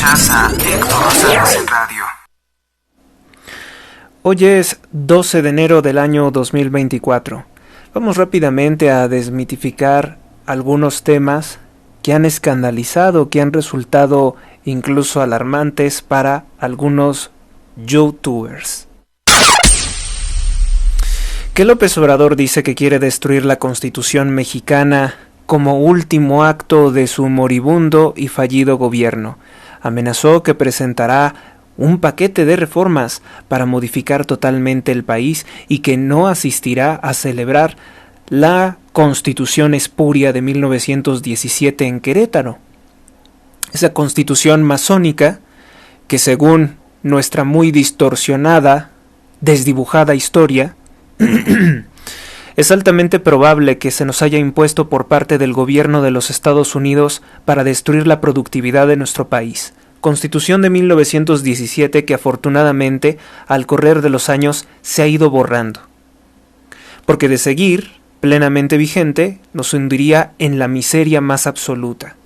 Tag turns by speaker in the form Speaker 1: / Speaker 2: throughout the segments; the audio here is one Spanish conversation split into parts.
Speaker 1: Escuchas a Héctor Rosales en radio.
Speaker 2: Hoy es 12 de enero del año 2024. Vamos rápidamente a desmitificar algunos temas que han escandalizado, que han resultado incluso alarmantes para algunos youtubers. Que López Obrador dice que quiere destruir la Constitución mexicana como último acto de su moribundo y fallido gobierno. Amenazó que presentará un paquete de reformas para modificar totalmente el país y que no asistirá a celebrar la Constitución espuria de 1917 en Querétaro. Esa constitución masónica que, según nuestra muy distorsionada, desdibujada historia, es altamente probable que se nos haya impuesto por parte del gobierno de los Estados Unidos para destruir la productividad de nuestro país. Constitución de 1917 que afortunadamente, al correr de los años, se ha ido borrando. Porque de seguir plenamente vigente, nos hundiría en la miseria más absoluta.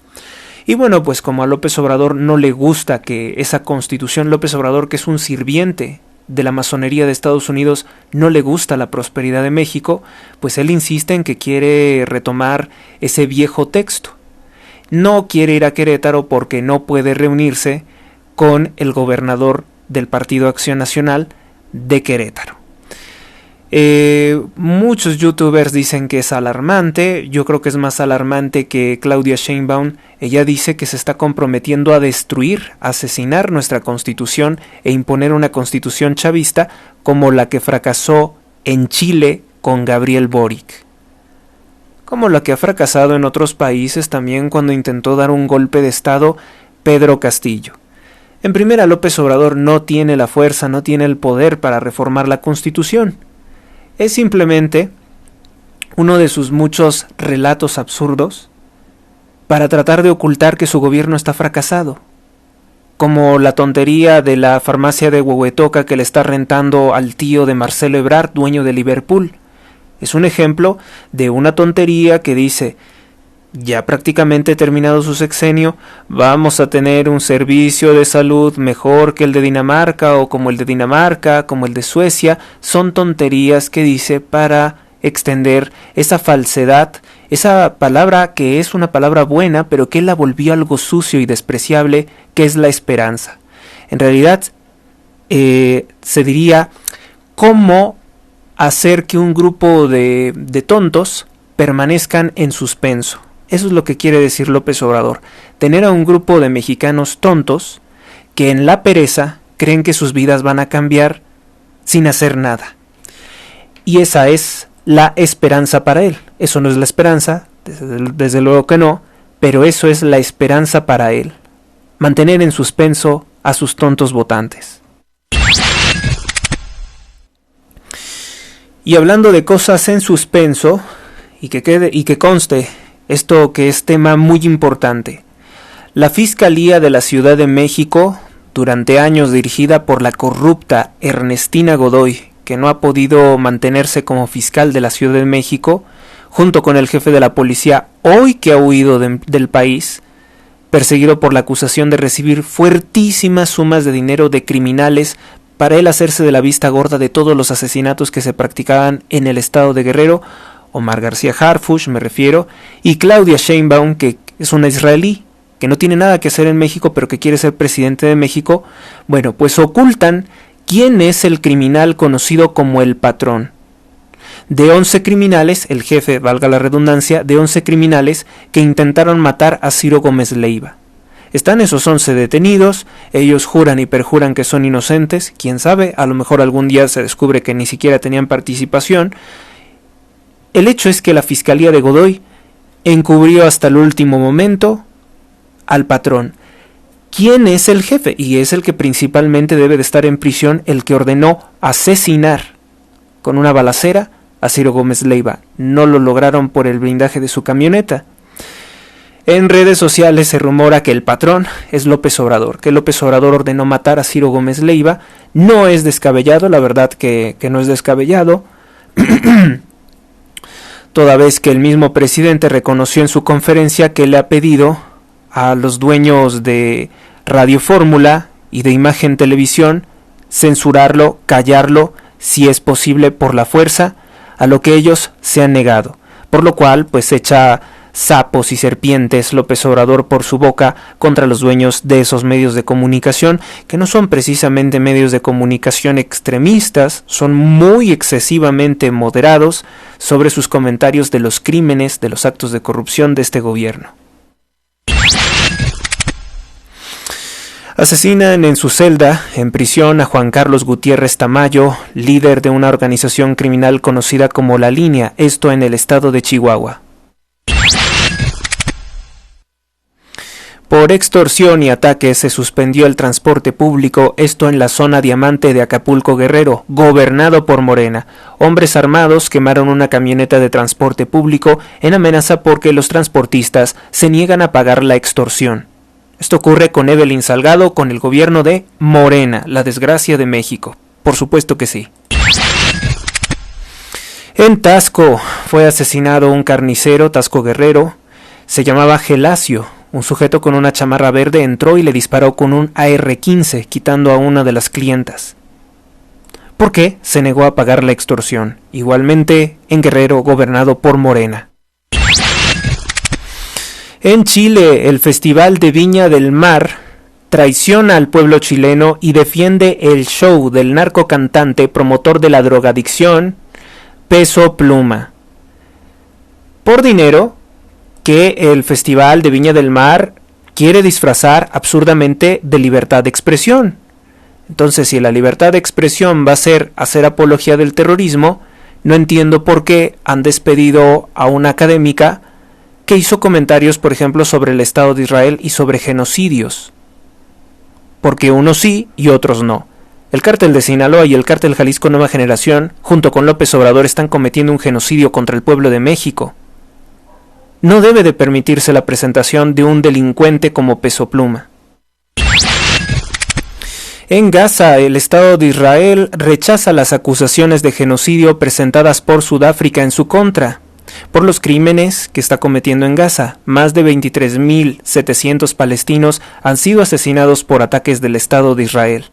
Speaker 2: Y bueno, pues como a López Obrador no le gusta que esa Constitución, López Obrador, que es un sirviente de la masonería de Estados Unidos, no le gusta la prosperidad de México, pues él insiste en que quiere retomar ese viejo texto. No quiere ir a Querétaro porque no puede reunirse con el gobernador del Partido Acción Nacional de Querétaro. Muchos youtubers dicen que es alarmante. Yo creo que es más alarmante que Claudia Sheinbaum. Ella dice que se está comprometiendo a destruir, a asesinar nuestra constitución e imponer una constitución chavista como la que fracasó en Chile con Gabriel Boric, como la que ha fracasado en otros países también cuando intentó dar un golpe de estado Pedro Castillo. En primera, López Obrador no tiene la fuerza, no tiene el poder para reformar la constitución. Es simplemente uno de sus muchos relatos absurdos para tratar de ocultar que su gobierno está fracasado, como la tontería de la farmacia de Huehuetoca que le está rentando al tío de Marcelo Ebrard, dueño de Liverpool. Es un ejemplo de una tontería que dice: ya prácticamente terminado su sexenio, vamos a tener un servicio de salud mejor que el de Dinamarca, o como el de Dinamarca, como el de Suecia. Son tonterías que dice para extender esa falsedad, esa palabra que es una palabra buena, pero que él la volvió algo sucio y despreciable, que es la esperanza. En realidad, se diría cómo hacer que un grupo de tontos permanezcan en suspenso. Eso es lo que quiere decir López Obrador. Tener a un grupo de mexicanos tontos que en la pereza creen que sus vidas van a cambiar sin hacer nada. Y esa es la esperanza para él. Eso no es la esperanza, desde luego que no, pero eso es la esperanza para él. Mantener en suspenso a sus tontos votantes. Y hablando de cosas en suspenso, y que conste esto que es tema muy importante. La Fiscalía de la Ciudad de México, durante años dirigida por la corrupta Ernestina Godoy, que no ha podido mantenerse como fiscal de la Ciudad de México, junto con el jefe de la policía, hoy que ha huido del país, perseguido por la acusación de recibir fuertísimas sumas de dinero de criminales para él hacerse de la vista gorda de todos los asesinatos que se practicaban en el estado de Guerrero. Omar García Harfuch me refiero, y Claudia Sheinbaum, que es una israelí, que no tiene nada que hacer en México, pero que quiere ser presidente de México. Bueno, pues ocultan quién es el criminal conocido como el patrón. De 11 criminales, el jefe, valga la redundancia, de 11 criminales que intentaron matar a Ciro Gómez Leiva. Están esos 11 detenidos, ellos juran y perjuran que son inocentes, quién sabe, a lo mejor algún día se descubre que ni siquiera tenían participación. El hecho es que la Fiscalía de Godoy encubrió hasta el último momento al patrón. ¿Quién es el jefe? Y es el que principalmente debe de estar en prisión, el que ordenó asesinar con una balacera a Ciro Gómez Leiva. No lo lograron por el blindaje de su camioneta. En redes sociales se rumora que el patrón es López Obrador, que López Obrador ordenó matar a Ciro Gómez Leiva. No es descabellado, la verdad que no es descabellado. Toda vez que el mismo presidente reconoció en su conferencia que le ha pedido a los dueños de Radio Fórmula y de Imagen Televisión, censurarlo, callarlo, si es posible por la fuerza, a lo que ellos se han negado, por lo cual pues echa sapos y serpientes López Obrador por su boca contra los dueños de esos medios de comunicación, que no son precisamente medios de comunicación extremistas, son muy excesivamente moderados sobre sus comentarios de los crímenes, de los actos de corrupción de este gobierno. Asesinan en su celda, en prisión, a Juan Carlos Gutiérrez Tamayo, líder de una organización criminal conocida como La Línea, esto en el estado de Chihuahua. Por extorsión y ataques se suspendió el transporte público, esto en la zona Diamante de Acapulco Guerrero, gobernado por Morena. Hombres armados quemaron una camioneta de transporte público en amenaza porque los transportistas se niegan a pagar la extorsión. Esto ocurre con Evelyn Salgado, con el gobierno de Morena, la desgracia de México. Por supuesto que sí. En Tasco fue asesinado un carnicero, Tasco Guerrero. Se llamaba Gelacio. Un sujeto con una chamarra verde entró y le disparó con un AR-15, quitando a una de las clientas. ¿Por qué? Se negó a pagar la extorsión. Igualmente en Guerrero, gobernado por Morena. En Chile, el Festival de Viña del Mar traiciona al pueblo chileno y defiende el show del narcocantante promotor de la drogadicción, Peso Pluma. Por dinero, que el Festival de Viña del Mar quiere disfrazar absurdamente de libertad de expresión. Entonces, si la libertad de expresión va a ser hacer apología del terrorismo, no entiendo por qué han despedido a una académica que hizo comentarios, por ejemplo, sobre el Estado de Israel y sobre genocidios. Porque unos sí y otros no. El cártel de Sinaloa y el cártel Jalisco Nueva Generación, junto con López Obrador, están cometiendo un genocidio contra el pueblo de México. No debe de permitirse la presentación de un delincuente como Peso Pluma. En Gaza, el Estado de Israel rechaza las acusaciones de genocidio presentadas por Sudáfrica en su contra, por los crímenes que está cometiendo en Gaza. Más de 23.700 palestinos han sido asesinados por ataques del Estado de Israel.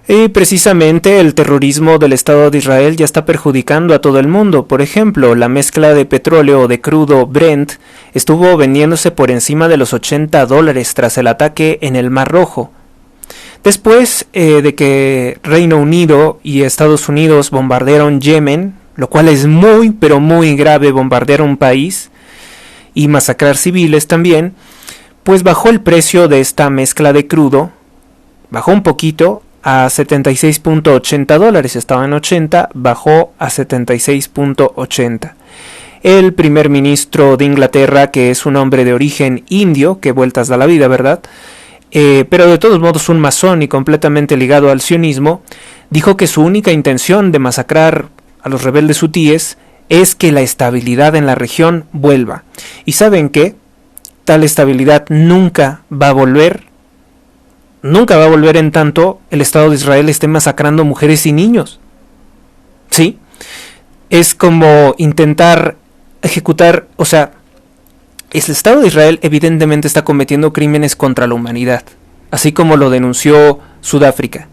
Speaker 2: Y precisamente el terrorismo del Estado de Israel ya está perjudicando a todo el mundo. Por ejemplo, la mezcla de petróleo o de crudo Brent estuvo vendiéndose por encima de los $80 tras el ataque en el Mar Rojo. Después de que Reino Unido y Estados Unidos bombardearon Yemen, lo cual es muy pero muy grave, bombardear un país y masacrar civiles también, pues bajó el precio de esta mezcla de crudo, bajó un poquito a $76.80, estaba en 80, bajó a 76.80. El primer ministro de Inglaterra, que es un hombre de origen indio, que vueltas da la vida, ¿verdad?, pero de todos modos un masón y completamente ligado al sionismo, dijo que su única intención de masacrar a los rebeldes hutíes es que la estabilidad en la región vuelva. ¿Y saben qué? Tal estabilidad nunca va a volver en tanto el Estado de Israel esté masacrando mujeres y niños. ¿Sí? Es como intentar ejecutar, o sea, el Estado de Israel evidentemente está cometiendo crímenes contra la humanidad, así como lo denunció Sudáfrica.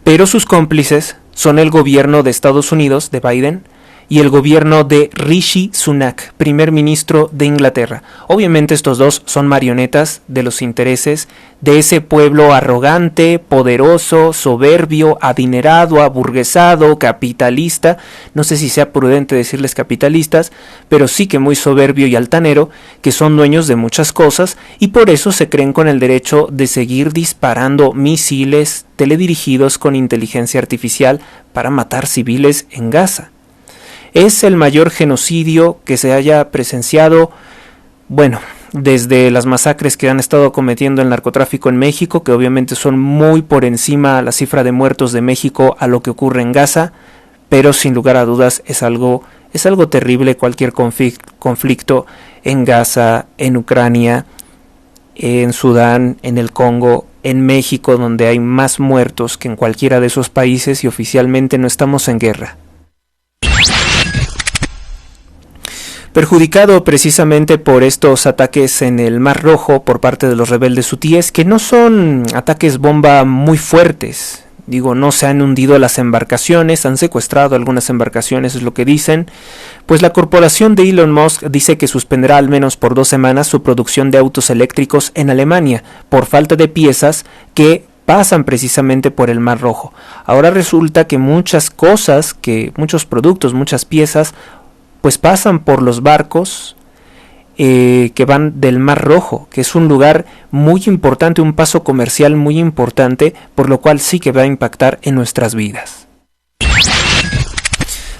Speaker 2: Pero sus cómplices son el gobierno de Estados Unidos, de Biden, y el gobierno de Rishi Sunak, primer ministro de Inglaterra. Obviamente estos dos son marionetas de los intereses de ese pueblo arrogante, poderoso, soberbio, adinerado, aburguesado, capitalista. No sé si sea prudente decirles capitalistas, pero sí que muy soberbio y altanero, que son dueños de muchas cosas y por eso se creen con el derecho de seguir disparando misiles teledirigidos con inteligencia artificial para matar civiles en Gaza. Es el mayor genocidio que se haya presenciado, bueno, desde las masacres que han estado cometiendo el narcotráfico en México, que obviamente son muy por encima la cifra de muertos de México a lo que ocurre en Gaza, pero sin lugar a dudas es algo terrible cualquier conflicto en Gaza, en Ucrania, en Sudán, en el Congo, en México, donde hay más muertos que en cualquiera de esos países y oficialmente no estamos en guerra. perjudicado precisamente por estos ataques en el Mar Rojo por parte de los rebeldes hutíes, que no son ataques bomba muy fuertes. Digo, no se han hundido las embarcaciones, han secuestrado algunas embarcaciones, es lo que dicen. Pues la corporación de Elon Musk dice que suspenderá al menos por 2 semanas su producción de autos eléctricos en Alemania por falta de piezas que pasan precisamente por el Mar Rojo. Ahora resulta que muchos productos, muchas piezas, pues pasan por los barcos que van del Mar Rojo, que es un lugar muy importante, un paso comercial muy importante, por lo cual sí que va a impactar en nuestras vidas.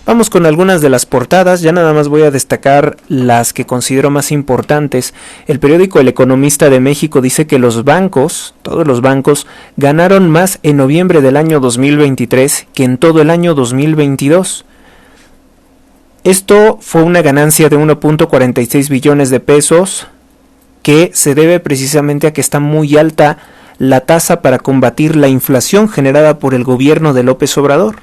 Speaker 2: Vamos con algunas de las portadas, ya nada más voy a destacar las que considero más importantes. El periódico El Economista de México dice que los bancos, todos los bancos, ganaron más en noviembre del año 2023 que en todo el año 2022. Esto fue una ganancia de 1.46 billones de pesos que se debe precisamente a que está muy alta la tasa para combatir la inflación generada por el gobierno de López Obrador.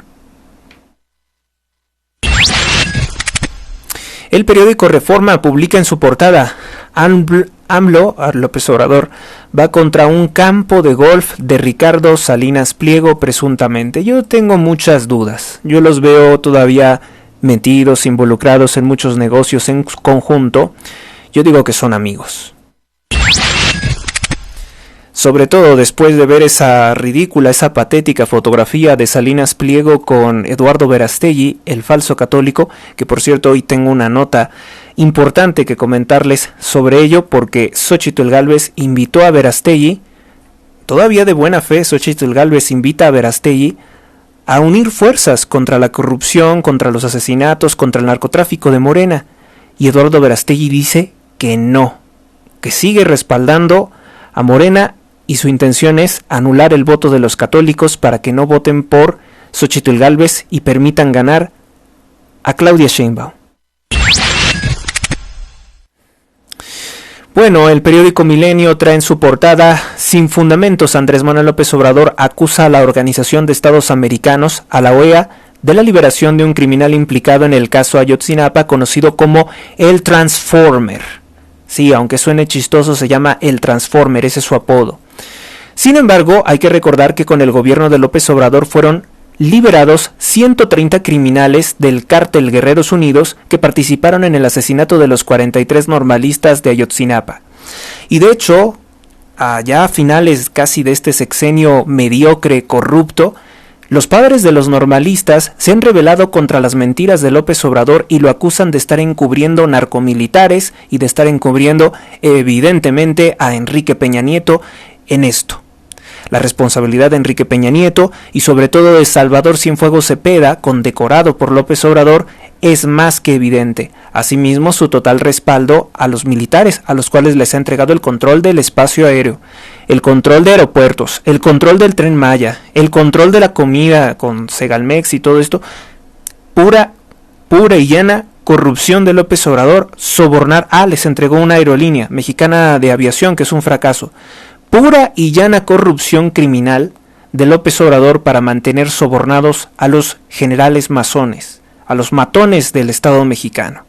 Speaker 2: El periódico Reforma publica en su portada: AMLO, López Obrador, va contra un campo de golf de Ricardo Salinas Pliego presuntamente. Yo tengo muchas dudas, yo los veo todavía metidos, involucrados en muchos negocios en conjunto. Yo digo que son amigos. Sobre todo después de ver esa ridícula, esa patética fotografía de Salinas Pliego con Eduardo Verástegui, el falso católico, que por cierto hoy tengo una nota importante que comentarles sobre ello, porque Xóchitl Gálvez invitó a Verástegui, todavía de buena fe, Xóchitl Gálvez invita a Verástegui a unir fuerzas contra la corrupción, contra los asesinatos, contra el narcotráfico de Morena. Y Eduardo Verástegui dice que no, que sigue respaldando a Morena y su intención es anular el voto de los católicos para que no voten por Xóchitl Gálvez y permitan ganar a Claudia Sheinbaum. Bueno, el periódico Milenio trae en su portada: sin fundamentos, Andrés Manuel López Obrador acusa a la Organización de Estados Americanos, a la OEA, de la liberación de un criminal implicado en el caso Ayotzinapa, conocido como el Transformer. Sí, aunque suene chistoso, se llama el Transformer, ese es su apodo. Sin embargo, hay que recordar que con el gobierno de López Obrador fueron liberados 130 criminales del cártel Guerreros Unidos que participaron en el asesinato de los 43 normalistas de Ayotzinapa. Y de hecho, allá a finales casi de este sexenio mediocre, corrupto, los padres de los normalistas se han rebelado contra las mentiras de López Obrador y lo acusan de estar encubriendo narcomilitares y de estar encubriendo evidentemente a Enrique Peña Nieto en esto. La responsabilidad de Enrique Peña Nieto y sobre todo de Salvador Cienfuegos Cepeda, condecorado por López Obrador, es más que evidente. Asimismo, su total respaldo a los militares, a los cuales les ha entregado el control del espacio aéreo, el control de aeropuertos, el control del Tren Maya, el control de la comida con Segalmex y todo esto. Pura y llana corrupción de López Obrador, sobornar. Les entregó una aerolínea mexicana de aviación, que es un fracaso. Pura y llana corrupción criminal de López Obrador para mantener sobornados a los generales masones, a los matones del Estado mexicano,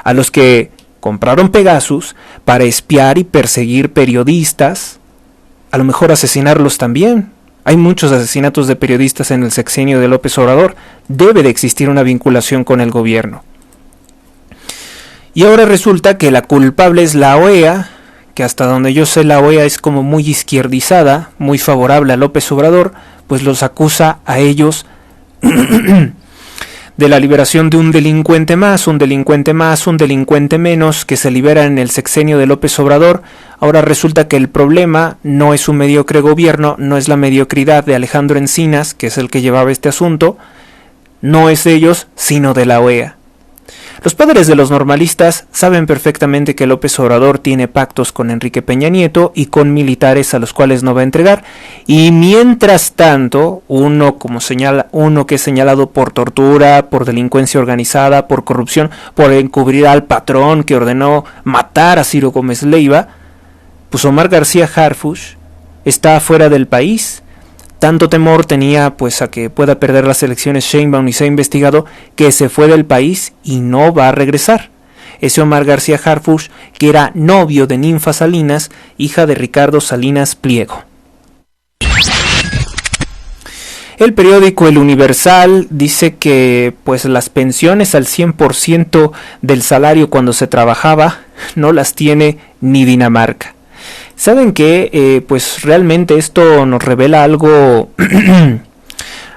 Speaker 2: a los que compraron Pegasus para espiar y perseguir periodistas, a lo mejor asesinarlos también. Hay muchos asesinatos de periodistas en el sexenio de López Obrador. Debe de existir una vinculación con el gobierno. Y ahora resulta que la culpable es la OEA, que hasta donde yo sé la OEA es como muy izquierdizada, muy favorable a López Obrador, pues los acusa a ellos de la liberación de un delincuente menos que se libera en el sexenio de López Obrador. Ahora resulta que el problema no es un mediocre gobierno, no es la mediocridad de Alejandro Encinas, que es el que llevaba este asunto, no es de ellos, sino de la OEA. Los padres de los normalistas saben perfectamente que López Obrador tiene pactos con Enrique Peña Nieto y con militares a los cuales no va a entregar, y mientras tanto, uno que es señalado por tortura, por delincuencia organizada, por corrupción, por encubrir al patrón que ordenó matar a Ciro Gómez Leiva, pues Omar García Harfuch está fuera del país. Tanto temor tenía pues a que pueda perder las elecciones Sheinbaum y se ha investigado que se fue del país y no va a regresar. ese Omar García Harfuch, que era novio de Ninfa Salinas, hija de Ricardo Salinas Pliego. El periódico El Universal dice que pues las pensiones al 100% del salario cuando se trabajaba no las tiene ni Dinamarca. ¿Saben qué? Pues realmente esto nos revela algo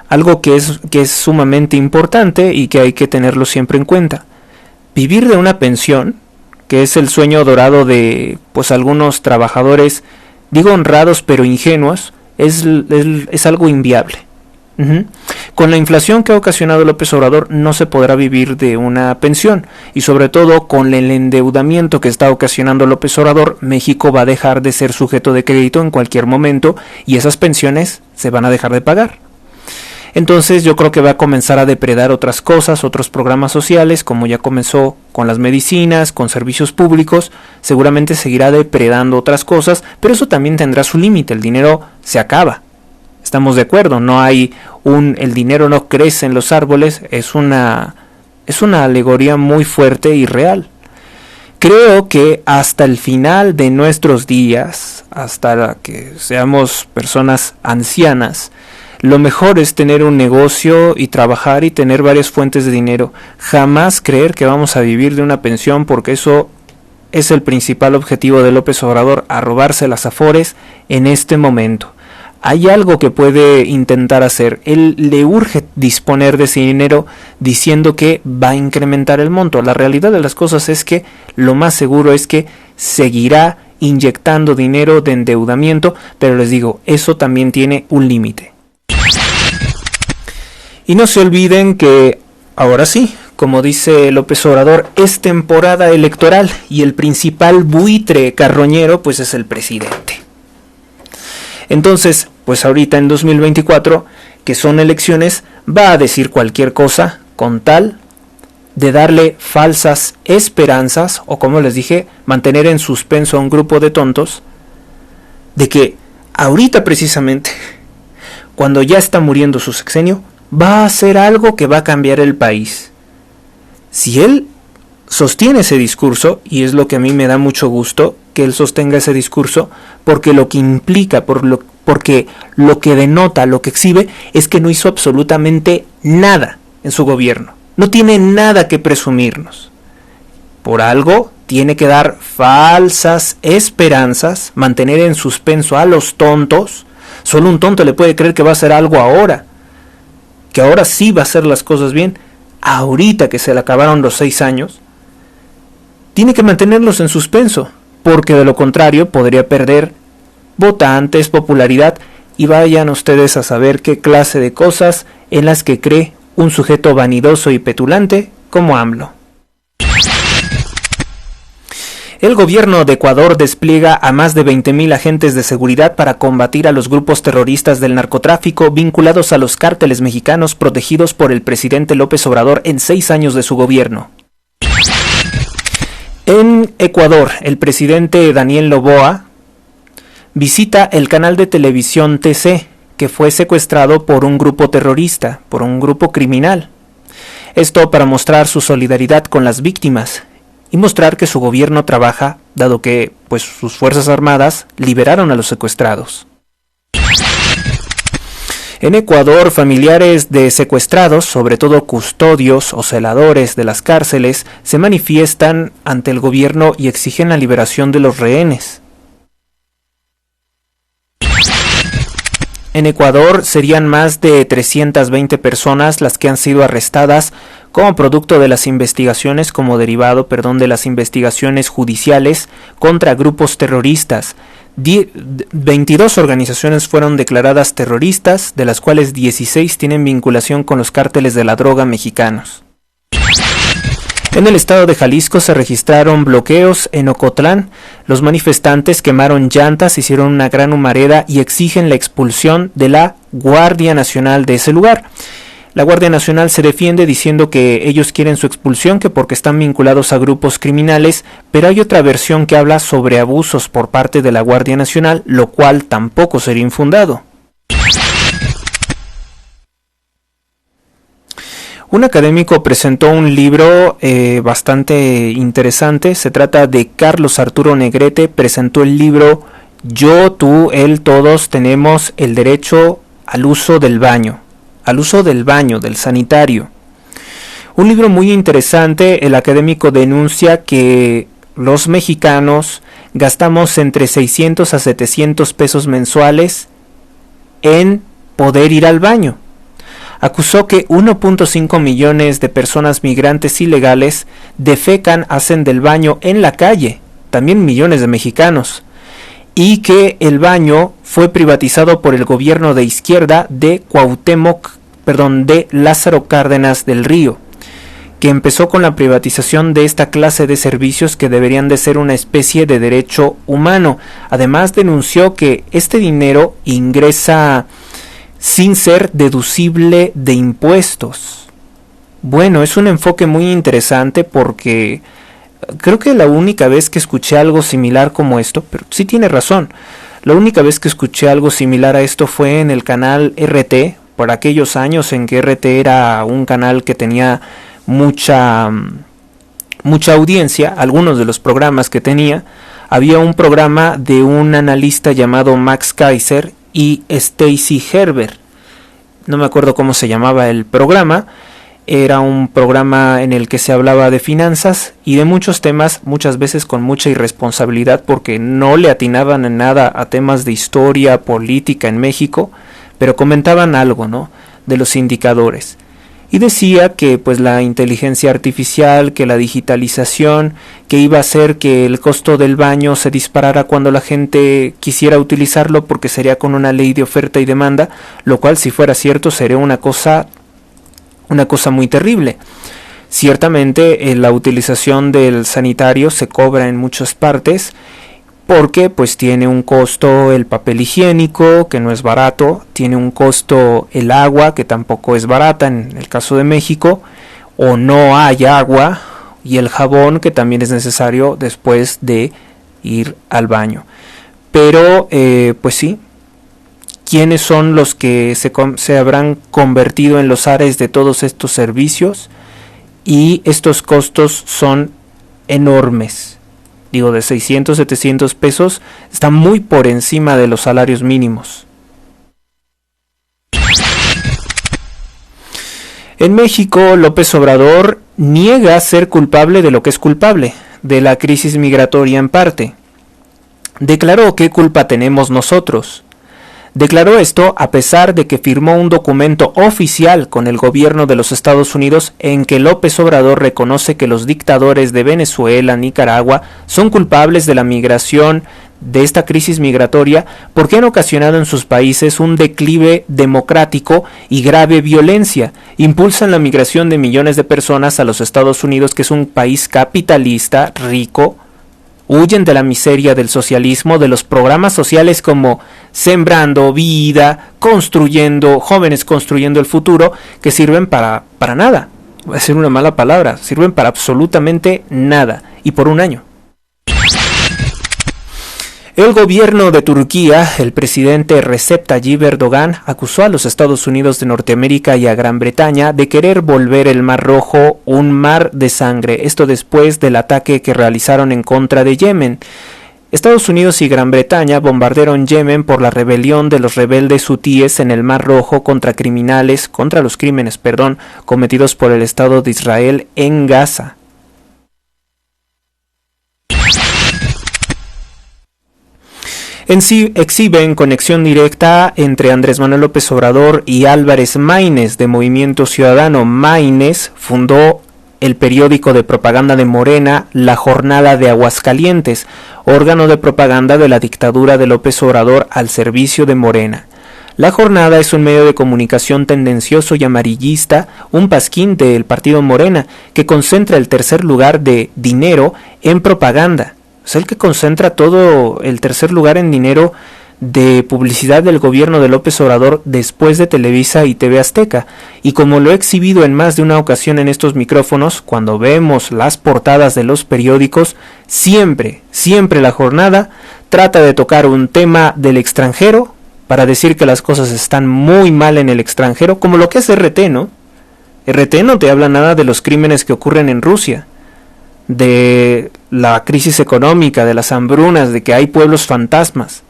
Speaker 2: algo que es sumamente importante y que hay que tenerlo siempre en cuenta. Vivir de una pensión, que es el sueño dorado de pues algunos trabajadores, digo honrados pero ingenuos, es algo inviable. Con la inflación que ha ocasionado López Obrador no se podrá vivir de una pensión, y sobre todo con el endeudamiento que está ocasionando López Obrador, México va a dejar de ser sujeto de crédito en cualquier momento y esas pensiones se van a dejar de pagar. Entonces yo creo que va a comenzar a depredar otras cosas, otros programas sociales, como ya comenzó con las medicinas, con servicios públicos. Seguramente seguirá depredando otras cosas, pero eso también tendrá su límite. El dinero se acaba. Estamos de acuerdo, el dinero no crece en los árboles, es una alegoría muy fuerte y real. Creo que hasta el final de nuestros días, hasta que seamos personas ancianas, lo mejor es tener un negocio y trabajar y tener varias fuentes de dinero. Jamás creer que vamos a vivir de una pensión, porque eso es el principal objetivo de López Obrador, a robarse las afores en este momento. Hay algo que puede intentar hacer. Él le urge disponer de ese dinero diciendo que va a incrementar el monto. La realidad de las cosas es que lo más seguro es que seguirá inyectando dinero de endeudamiento, pero les digo, eso también tiene un límite. Y no se olviden que, ahora sí, como dice López Obrador, es temporada electoral y el principal buitre carroñero pues es el presidente. Entonces, pues ahorita en 2024, que son elecciones, va a decir cualquier cosa con tal de darle falsas esperanzas, o como les dije, mantener en suspenso a un grupo de tontos, de que ahorita precisamente, cuando ya está muriendo su sexenio, va a hacer algo que va a cambiar el país. Si él sostiene ese discurso, y es lo que a mí me da mucho gusto, que él sostenga ese discurso, porque lo que implica, porque lo que denota, lo que exhibe, es que no hizo absolutamente nada en su gobierno. No tiene nada que presumirnos. Por algo tiene que dar falsas esperanzas, mantener en suspenso a los tontos. Solo un tonto le puede creer que va a hacer algo ahora, que ahora sí va a hacer las cosas bien. Ahorita que se le acabaron los 6 años, tiene que mantenerlos en suspenso, porque de lo contrario podría perder votantes, popularidad, y vayan ustedes a saber qué clase de cosas en las que cree un sujeto vanidoso y petulante como AMLO. El gobierno de Ecuador despliega a más de 20,000 agentes de seguridad para combatir a los grupos terroristas del narcotráfico vinculados a los cárteles mexicanos protegidos por el presidente López Obrador en 6 años de su gobierno. En Ecuador, el presidente Daniel Noboa visita el canal de televisión TC, que fue secuestrado por un grupo terrorista, por un grupo criminal. Esto para mostrar su solidaridad con las víctimas y mostrar que su gobierno trabaja, dado que pues sus fuerzas armadas liberaron a los secuestrados. En Ecuador, familiares de secuestrados, sobre todo custodios o celadores de las cárceles, se manifiestan ante el gobierno y exigen la liberación de los rehenes. En Ecuador serían más de 320 personas las que han sido arrestadas como producto de las investigaciones, de las investigaciones judiciales contra grupos terroristas. 22 organizaciones fueron declaradas terroristas, de las cuales 16 tienen vinculación con los cárteles de la droga mexicanos. En el estado de Jalisco se registraron bloqueos en Ocotlán. Los manifestantes quemaron llantas, hicieron una gran humareda y exigen la expulsión de la Guardia Nacional de ese lugar. La Guardia Nacional se defiende diciendo que ellos quieren su expulsión, que porque están vinculados a grupos criminales, pero hay otra versión que habla sobre abusos por parte de la Guardia Nacional, lo cual tampoco sería infundado. Un académico presentó un libro bastante interesante. Se trata de Carlos Arturo Negrete. Presentó el libro Yo, tú, él, todos tenemos el derecho al uso del baño. Al uso del baño, del sanitario. Un libro muy interesante. El académico denuncia que los mexicanos gastamos entre 600 a 700 pesos mensuales en poder ir al baño. Acusó que 1.5 millones de personas migrantes ilegales defecan, hacen del baño en la calle, también millones de mexicanos, y que el baño fue privatizado por el gobierno de izquierda de de Lázaro Cárdenas del Río, que empezó con la privatización de esta clase de servicios que deberían de ser una especie de derecho humano. Además denunció que este dinero ingresa sin ser deducible de impuestos. Bueno, es un enfoque muy interesante porque creo que la única vez que escuché algo similar como esto, pero sí tiene razón, la única vez que escuché algo similar a esto fue en el canal RT, por aquellos años en que RT era un canal que tenía mucha audiencia. Algunos de los programas que tenía, había un programa de un analista llamado Max Kaiser y Stacy Herbert. No me acuerdo cómo se llamaba el programa. Era un programa en el que se hablaba de finanzas y de muchos temas, muchas veces con mucha irresponsabilidad porque no le atinaban en nada a temas de historia, política en México, pero comentaban algo, ¿no?, de los indicadores. Y decía que pues la inteligencia artificial, que la digitalización, que iba a hacer que el costo del baño se disparara cuando la gente quisiera utilizarlo porque sería con una ley de oferta y demanda, lo cual si fuera cierto sería una cosa muy terrible. Ciertamente la utilización del sanitario se cobra en muchas partes porque pues tiene un costo el papel higiénico, que no es barato, tiene un costo el agua, que tampoco es barata en el caso de México, o no hay agua, y el jabón, que también es necesario después de ir al baño. Pero pues sí, ¿quiénes son los que se habrán convertido en los ares de todos estos servicios? Y estos costos son enormes. Digo, de 600, 700 pesos, está muy por encima de los salarios mínimos. En México, López Obrador niega ser culpable de lo que es culpable, de la crisis migratoria en parte. Declaró qué culpa tenemos nosotros. Declaró esto a pesar de que firmó un documento oficial con el gobierno de los Estados Unidos en que López Obrador reconoce que los dictadores de Venezuela, Nicaragua, son culpables de la migración, de esta crisis migratoria, porque han ocasionado en sus países un declive democrático y grave violencia. Impulsan la migración de millones de personas a los Estados Unidos, que es un país capitalista, rico. Huyen de la miseria del socialismo, de los programas sociales como Sembrando Vida, Jóvenes Construyendo el Futuro, que sirven para nada. Voy a decir una mala palabra, sirven para absolutamente nada, y por un año. El gobierno de Turquía, el presidente Recep Tayyip Erdogan, acusó a los Estados Unidos de Norteamérica y a Gran Bretaña de querer volver el Mar Rojo un mar de sangre, esto después del ataque que realizaron en contra de Yemen. Estados Unidos y Gran Bretaña bombardearon Yemen por la rebelión de los rebeldes hutíes en el Mar Rojo contra los crímenes cometidos por el Estado de Israel en Gaza. En sí exhiben conexión directa entre Andrés Manuel López Obrador y Álvarez Maínez de Movimiento Ciudadano. Maínez fundó el periódico de propaganda de Morena, La Jornada de Aguascalientes, órgano de propaganda de la dictadura de López Obrador al servicio de Morena. La Jornada es un medio de comunicación tendencioso y amarillista, un pasquín del partido Morena, que concentra el tercer lugar de dinero en propaganda. Es el que concentra todo el tercer lugar en dinero de publicidad del gobierno de López Obrador después de Televisa y TV Azteca. Y como lo he exhibido en más de una ocasión en estos micrófonos, cuando vemos las portadas de los periódicos, siempre La Jornada trata de tocar un tema del extranjero para decir que las cosas están muy mal en el extranjero, como lo que es RT, ¿no? RT no te habla nada de los crímenes que ocurren en Rusia, de la crisis económica, de las hambrunas, de que hay pueblos fantasmas.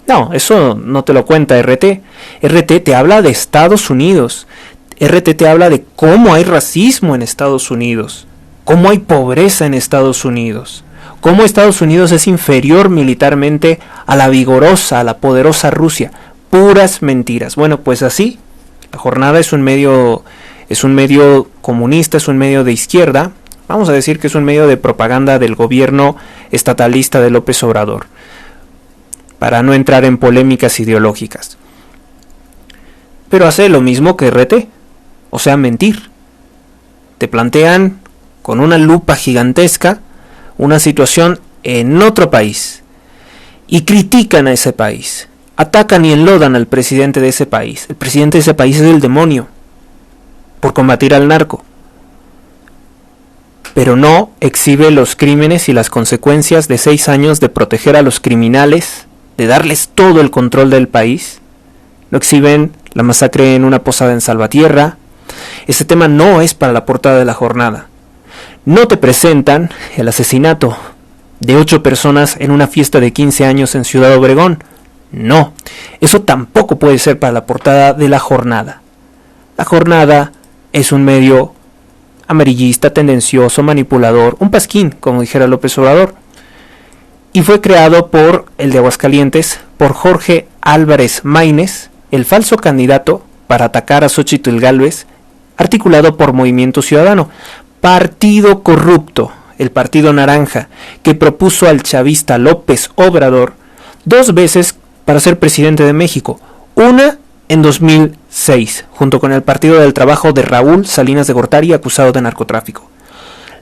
Speaker 2: No, eso no te lo cuenta RT. RT te habla de Estados Unidos. RT te habla de cómo hay racismo en Estados Unidos, cómo hay pobreza en Estados Unidos, cómo Estados Unidos es inferior militarmente a la vigorosa, a la poderosa Rusia. Puras mentiras. Bueno, pues así, La Jornada es un medio comunista, es un medio de izquierda. Vamos a decir que es un medio de propaganda del gobierno estatalista de López Obrador, para no entrar en polémicas ideológicas. Pero hace lo mismo que RT, o sea, mentir. Te plantean con una lupa gigantesca una situación en otro país y critican a ese país, atacan y enlodan al presidente de ese país. El presidente de ese país es el demonio por combatir al narco, pero no exhibe los crímenes y las consecuencias de 6 años de proteger a los criminales, de darles todo el control del país. No exhiben la masacre en una posada en Salvatierra. Ese tema no es para la portada de La Jornada. No te presentan el asesinato de 8 personas en una fiesta de 15 años en Ciudad Obregón. No, eso tampoco puede ser para la portada de La Jornada. La Jornada es un medio amarillista, tendencioso, manipulador, un pasquín, como dijera López Obrador. Y fue creado por el de Aguascalientes, por Jorge Álvarez Maínez, el falso candidato para atacar a Xóchitl Gálvez, articulado por Movimiento Ciudadano, partido corrupto, el Partido Naranja, que propuso al chavista López Obrador 2 veces para ser presidente de México. Una en 2006, junto con el Partido del Trabajo de Raúl Salinas de Gortari, acusado de narcotráfico.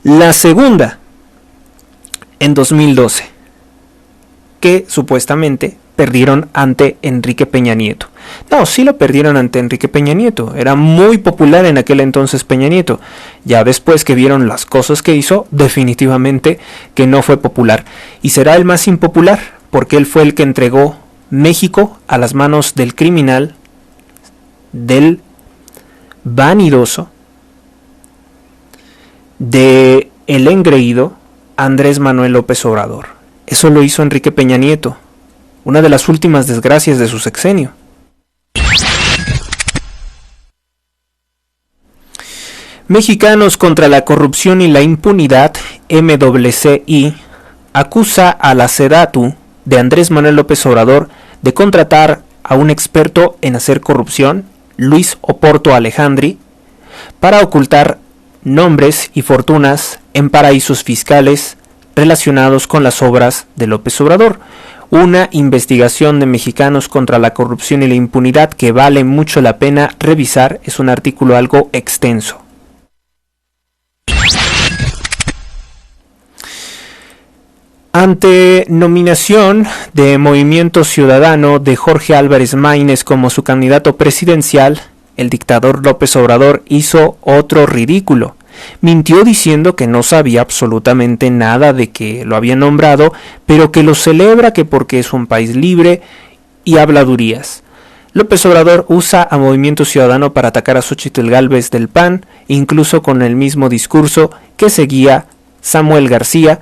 Speaker 2: La segunda en 2012, que supuestamente perdieron ante Enrique Peña Nieto. No, sí lo perdieron ante Enrique Peña Nieto. Era muy popular en aquel entonces Peña Nieto. Ya después que vieron las cosas que hizo, definitivamente que no fue popular. Y será el más impopular, porque él fue el que entregó México a las manos del criminal, del vanidoso, de el engreído Andrés Manuel López Obrador. Eso lo hizo Enrique Peña Nieto, una de las últimas desgracias de su sexenio. Mexicanos contra la corrupción y la impunidad, MWCI, acusa a la SEDATU de Andrés Manuel López Obrador de contratar a un experto en hacer corrupción, Luis Oporto Alejandri, para ocultar nombres y fortunas en paraísos fiscales relacionados con las obras de López Obrador. Una investigación de Mexicanos contra la corrupción y la impunidad que vale mucho la pena revisar. Es un artículo algo extenso. Ante nominación de Movimiento Ciudadano de Jorge Álvarez Maínez como su candidato presidencial, el dictador López Obrador hizo otro ridículo. Mintió diciendo que no sabía absolutamente nada de que lo había nombrado, pero que lo celebra que porque es un país libre, y habladurías. López Obrador usa a Movimiento Ciudadano para atacar a Xóchitl Gálvez del PAN, incluso con el mismo discurso que seguía Samuel García,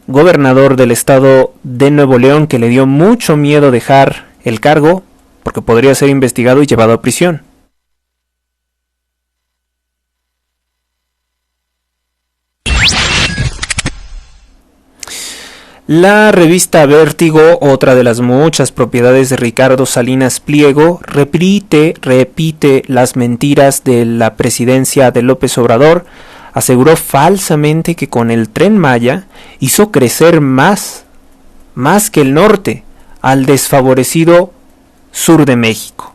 Speaker 2: gobernador del estado de Nuevo León, que le dio mucho miedo dejar el cargo porque podría ser investigado y llevado a prisión. La revista Vértigo, otra de las muchas propiedades de Ricardo Salinas Pliego, repite las mentiras de la presidencia de López Obrador. Aseguró falsamente que con el Tren Maya hizo crecer más que el norte al desfavorecido sur de México.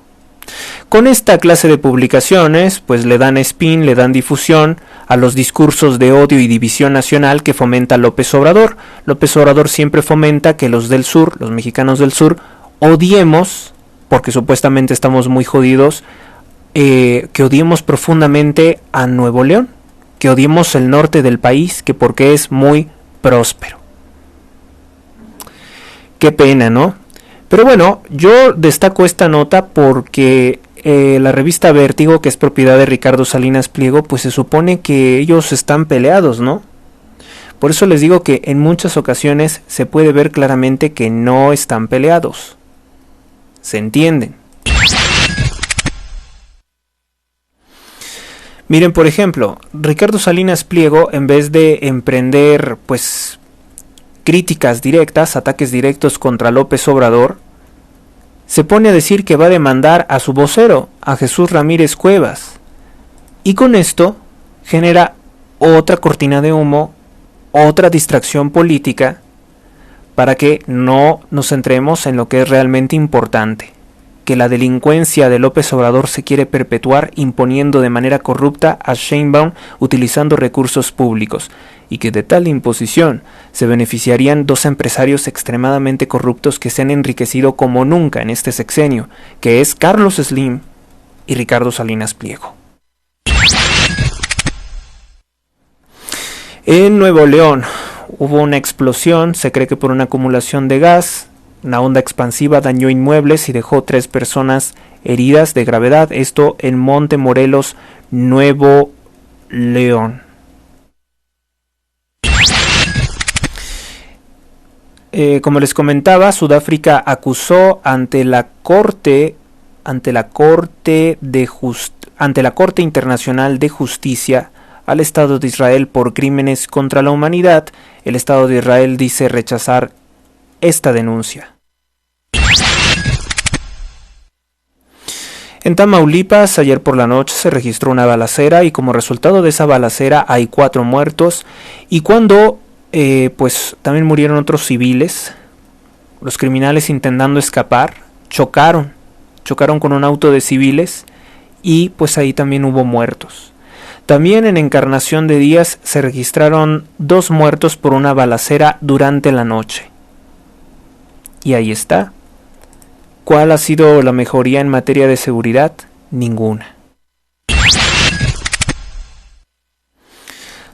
Speaker 2: Con esta clase de publicaciones, pues le dan spin, le dan difusión a los discursos de odio y división nacional que fomenta López Obrador. López Obrador siempre fomenta que los del sur, los mexicanos del sur, odiemos, porque supuestamente estamos muy jodidos, que odiemos profundamente a Nuevo León, que odiemos el norte del país, que porque es muy próspero. Qué pena, ¿no? Pero bueno, yo destaco esta nota porque la revista Vértigo, que es propiedad de Ricardo Salinas Pliego, pues se supone que ellos están peleados, ¿no? Por eso les digo que en muchas ocasiones se puede ver claramente que no están peleados. ¿Se entienden? Miren, por ejemplo, Ricardo Salinas Pliego, en vez de emprender, pues, críticas directas, ataques directos contra López Obrador, se pone a decir que va a demandar a su vocero, a Jesús Ramírez Cuevas. Y con esto genera otra cortina de humo, otra distracción política, para que no nos centremos en lo que es realmente importante, que la delincuencia de López Obrador se quiere perpetuar imponiendo de manera corrupta a Sheinbaum utilizando recursos públicos, y que de tal imposición se beneficiarían dos empresarios extremadamente corruptos que se han enriquecido como nunca en este sexenio, que es Carlos Slim y Ricardo Salinas Pliego. En Nuevo León hubo una explosión, se cree que por una acumulación de gas. Una onda expansiva dañó inmuebles y dejó 3 personas heridas de gravedad. Esto en Monte Morelos, Nuevo León. Como les comentaba, Sudáfrica acusó ante la Corte Internacional de Justicia al Estado de Israel por crímenes contra la humanidad. El Estado de Israel dice rechazar esta denuncia. En Tamaulipas, ayer por la noche se registró una balacera y como resultado de esa balacera hay 4 muertos y cuando pues también murieron otros civiles, los criminales intentando escapar, chocaron con un auto de civiles y pues ahí también hubo muertos. También en Encarnación de Díaz se registraron 2 muertos por una balacera durante la noche. Y ahí está. ¿Cuál ha sido la mejoría en materia de seguridad? Ninguna.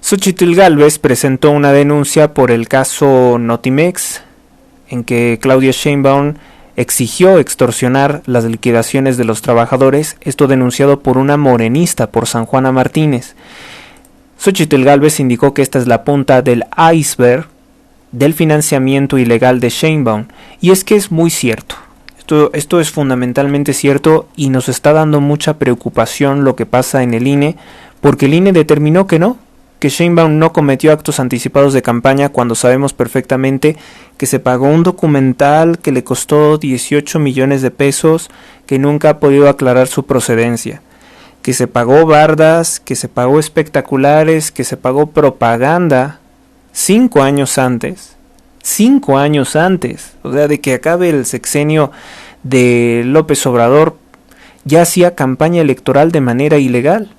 Speaker 2: Xóchitl Gálvez presentó una denuncia por el caso Notimex, en que Claudia Sheinbaum exigió extorsionar las liquidaciones de los trabajadores, esto denunciado por una morenista, por San Juana Martínez. Xóchitl Gálvez indicó que esta es la punta del iceberg del financiamiento ilegal de Sheinbaum, y es que es muy cierto. Esto es fundamentalmente cierto y nos está dando mucha preocupación lo que pasa en el INE, porque el INE determinó que Sheinbaum no cometió actos anticipados de campaña cuando sabemos perfectamente que se pagó un documental que le costó 18 millones de pesos, que nunca ha podido aclarar su procedencia, que se pagó bardas, que se pagó espectaculares, que se pagó propaganda 5 años antes, o sea, de que acabe el sexenio de López Obrador, ya hacía campaña electoral de manera ilegal.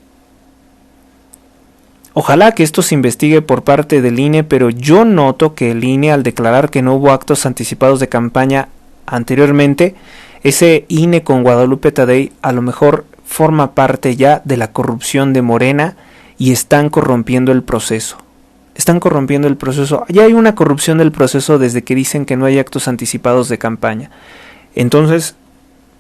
Speaker 2: Ojalá que esto se investigue por parte del INE, pero yo noto que el INE, al declarar que no hubo actos anticipados de campaña anteriormente, ese INE con Guadalupe Tadei a lo mejor forma parte ya de la corrupción de Morena y están corrompiendo el proceso. Ya hay una corrupción del proceso desde que dicen que no hay actos anticipados de campaña. Entonces,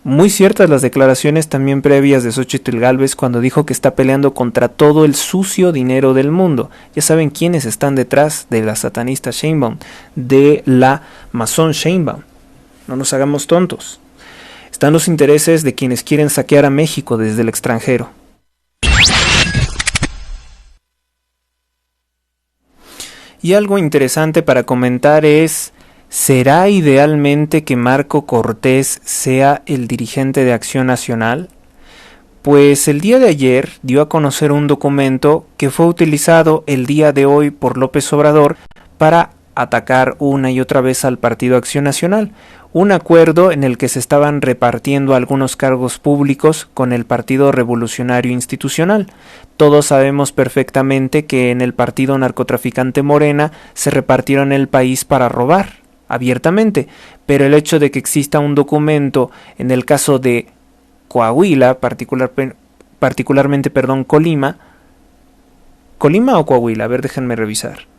Speaker 2: muy ciertas las declaraciones también previas de Xóchitl Gálvez cuando dijo que está peleando contra todo el sucio dinero del mundo. Ya saben quiénes están detrás de la satanista Sheinbaum, de la masón Sheinbaum. No nos hagamos tontos. Están los intereses de quienes quieren saquear a México desde el extranjero. Y algo interesante para comentar es, ¿será idealmente que Marco Cortés sea el dirigente de Acción Nacional? Pues el día de ayer dio a conocer un documento que fue utilizado el día de hoy por López Obrador para atacar una y otra vez al Partido Acción Nacional. Un acuerdo en el que se estaban repartiendo algunos cargos públicos con el Partido Revolucionario Institucional. Todos sabemos perfectamente que en el partido narcotraficante Morena se repartieron el país para robar abiertamente, pero el hecho de que exista un documento en el caso de Coahuila, particularmente Colima o Coahuila, a ver, déjenme revisar.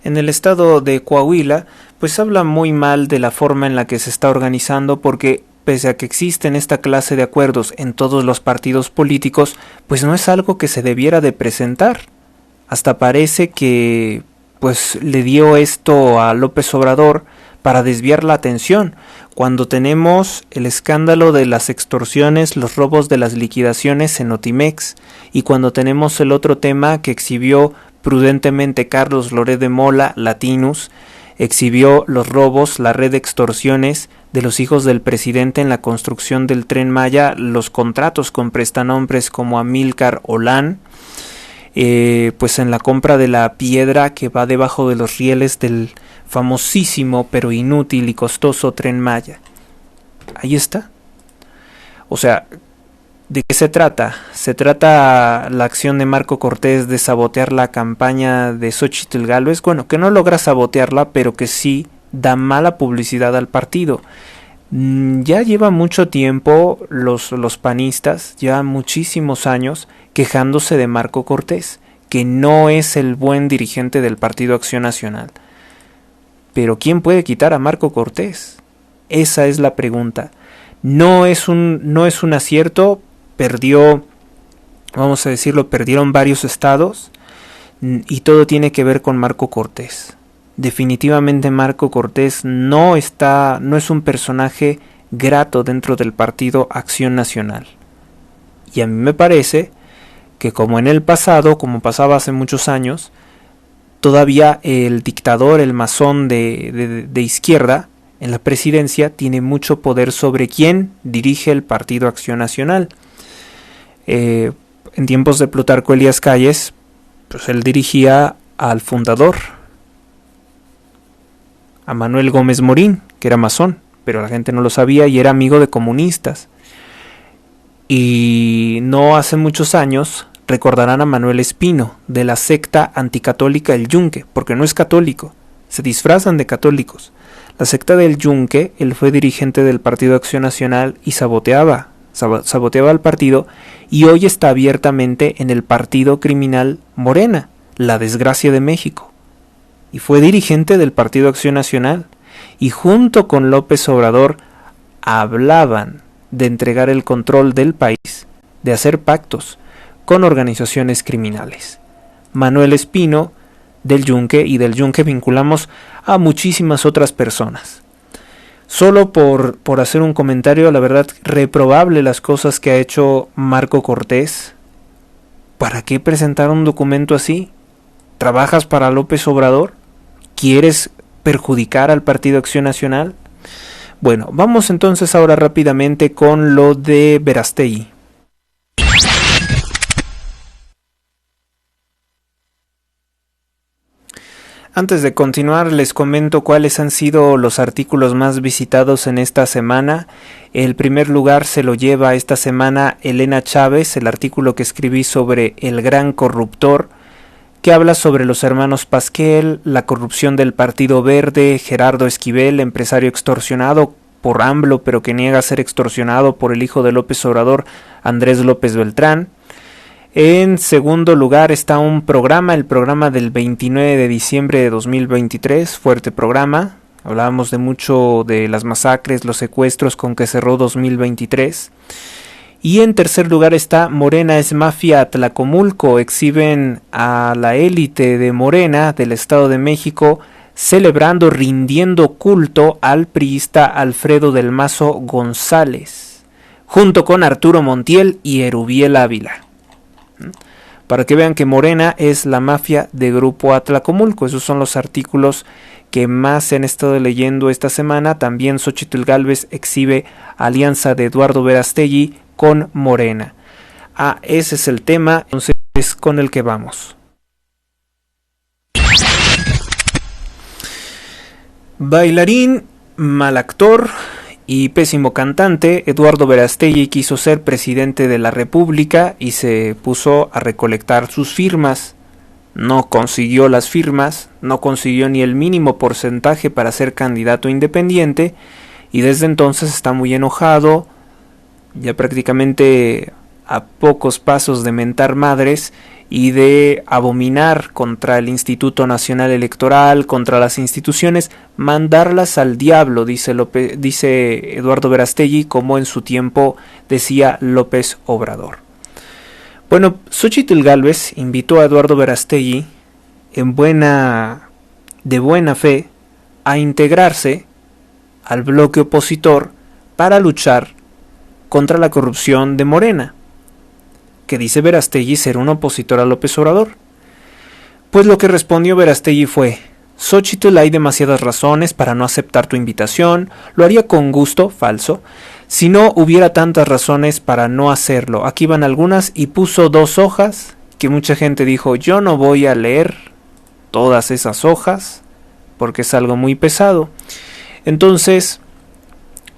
Speaker 2: En el estado de Coahuila, pues habla muy mal de la forma en la que se está organizando, porque pese a que existen esta clase de acuerdos en todos los partidos políticos, pues no es algo que se debiera de presentar. Hasta parece que pues le dio esto a López Obrador para desviar la atención, cuando tenemos el escándalo de las extorsiones, los robos de las liquidaciones en Notimex, y cuando tenemos el otro tema que exhibió prudentemente Carlos Loret de Mola, Latinus, exhibió los robos, la red de extorsiones de los hijos del presidente en la construcción del Tren Maya, los contratos con prestanombres como Amílcar Olán, pues en la compra de la piedra que va debajo de los rieles del famosísimo pero inútil y costoso Tren Maya. Ahí está. O sea, ¿de qué se trata? ¿Se trata la acción de Marco Cortés de sabotear la campaña de Xóchitl Gálvez? Bueno, que no logra sabotearla, pero que sí da mala publicidad al partido. Ya lleva mucho tiempo los panistas, ya muchísimos años, quejándose de Marco Cortés, que no es el buen dirigente del Partido Acción Nacional. Pero ¿quién puede quitar a Marco Cortés? Esa es la pregunta. No es un acierto, perdió, vamos a decirlo, perdieron varios estados, y todo tiene que ver con Marco Cortés. Definitivamente Marco Cortés no es un personaje grato dentro del Partido Acción Nacional. Y a mí me parece que, como en el pasado, como pasaba hace muchos años, todavía el dictador, el masón de izquierda en la presidencia tiene mucho poder sobre quién dirige el Partido Acción Nacional. En tiempos de Plutarco Elías Calles, pues él dirigía al fundador, a Manuel Gómez Morín, que era masón, pero la gente no lo sabía y era amigo de comunistas. Y no hace muchos años recordarán a Manuel Espino, de la secta anticatólica El Yunque, porque no es católico, se disfrazan de católicos. La secta del Yunque, él fue dirigente del Partido Acción Nacional y saboteaba al partido, y hoy está abiertamente en el partido criminal Morena, la desgracia de México. Y fue dirigente del Partido Acción Nacional, y junto con López Obrador hablaban de entregar el control del país, de hacer pactos con organizaciones criminales. Manuel Espino del Yunque, y del Yunque vinculamos a muchísimas otras personas. Solo por hacer un comentario, la verdad, reprobable las cosas que ha hecho Marco Cortés. ¿Para qué presentar un documento así? ¿Trabajas para López Obrador? ¿Quieres perjudicar al Partido Acción Nacional? Bueno, vamos entonces ahora rápidamente con lo de Verástegui. Antes de continuar, les comento cuáles han sido los artículos más visitados en esta semana. El primer lugar se lo lleva esta semana Elena Chávez, el artículo que escribí sobre el gran corruptor, que habla sobre los hermanos Pasquel, la corrupción del Partido Verde, Gerardo Esquivel, empresario extorsionado por AMLO, pero que niega ser extorsionado por el hijo de López Obrador, Andrés López Beltrán. En segundo lugar está un programa, el programa del 29 de diciembre de 2023, fuerte programa. Hablábamos de mucho de las masacres, los secuestros con que cerró 2023. Y en tercer lugar está Morena es mafia Atlacomulco. Exhiben a la élite de Morena del Estado de México celebrando, rindiendo culto al priista Alfredo del Mazo González, junto con Arturo Montiel y Erubiel Ávila. Para que vean que Morena es la mafia de Grupo Atlacomulco. Esos son los artículos que más se han estado leyendo esta semana. También Xóchitl Gálvez exhibe alianza de Eduardo Verástegui con Morena. Ese es el tema, entonces, con el que vamos. Bailarín, mal actor y pésimo cantante, Eduardo Verástegui quiso ser presidente de la República y se puso a recolectar sus firmas. No consiguió las firmas, no consiguió ni el mínimo porcentaje para ser candidato independiente, y desde entonces está muy enojado, ya prácticamente a pocos pasos de mentar madres, y de abominar contra el Instituto Nacional Electoral, contra las instituciones, mandarlas al diablo, dice Eduardo Verástegui, como en su tiempo decía López Obrador. Bueno, Xóchitl Gálvez invitó a Eduardo Verástegui de buena fe a integrarse al bloque opositor para luchar contra la corrupción de Morena, que dice Verástegui ser un opositor a López Obrador. Pues lo que respondió Verástegui fue: Xóchitl, hay demasiadas razones para no aceptar tu invitación, lo haría con gusto, falso, si no hubiera tantas razones para no hacerlo. Aquí van algunas, y puso 2 hojas, que mucha gente dijo: yo no voy a leer todas esas hojas, porque es algo muy pesado. Entonces,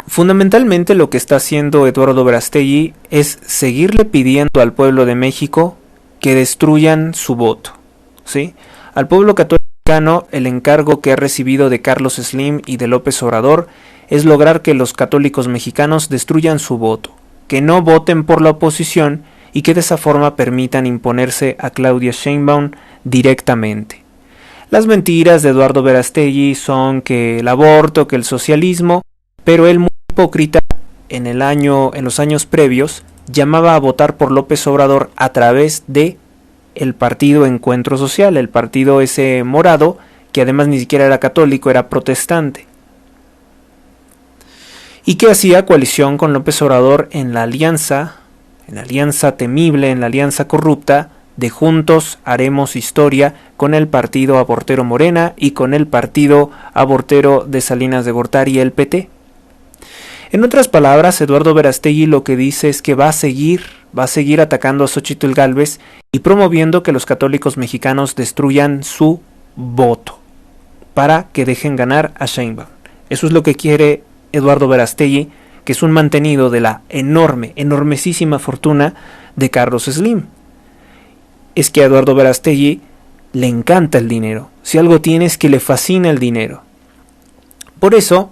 Speaker 2: fundamentalmente lo que está haciendo Eduardo Verástegui es seguirle pidiendo al pueblo de México que destruyan su voto, ¿sí? Al pueblo católico el encargo que ha recibido de Carlos Slim y de López Obrador es lograr que los católicos mexicanos destruyan su voto, que no voten por la oposición y que de esa forma permitan imponerse a Claudia Sheinbaum directamente. Las mentiras de Eduardo Verástegui son que el aborto, que el socialismo, pero él, muy hipócrita, en los años previos llamaba a votar por López Obrador a través de el partido Encuentro Social, el partido ese morado, que además ni siquiera era católico, era protestante, y que hacía coalición con López Obrador en la alianza temible, en la alianza corrupta de Juntos Haremos Historia, con el partido abortero Morena y con el partido abortero de Salinas de Gortari, el PT. En otras palabras, Eduardo Verástegui lo que dice es que va a seguir atacando a Xóchitl Gálvez y promoviendo que los católicos mexicanos destruyan su voto para que dejen ganar a Sheinbaum. Eso es lo que quiere Eduardo Verástegui, que es un mantenido de la enormesísima fortuna de Carlos Slim. Es que a Eduardo Verástegui le encanta el dinero. Si algo tiene es que le fascina el dinero. Por eso,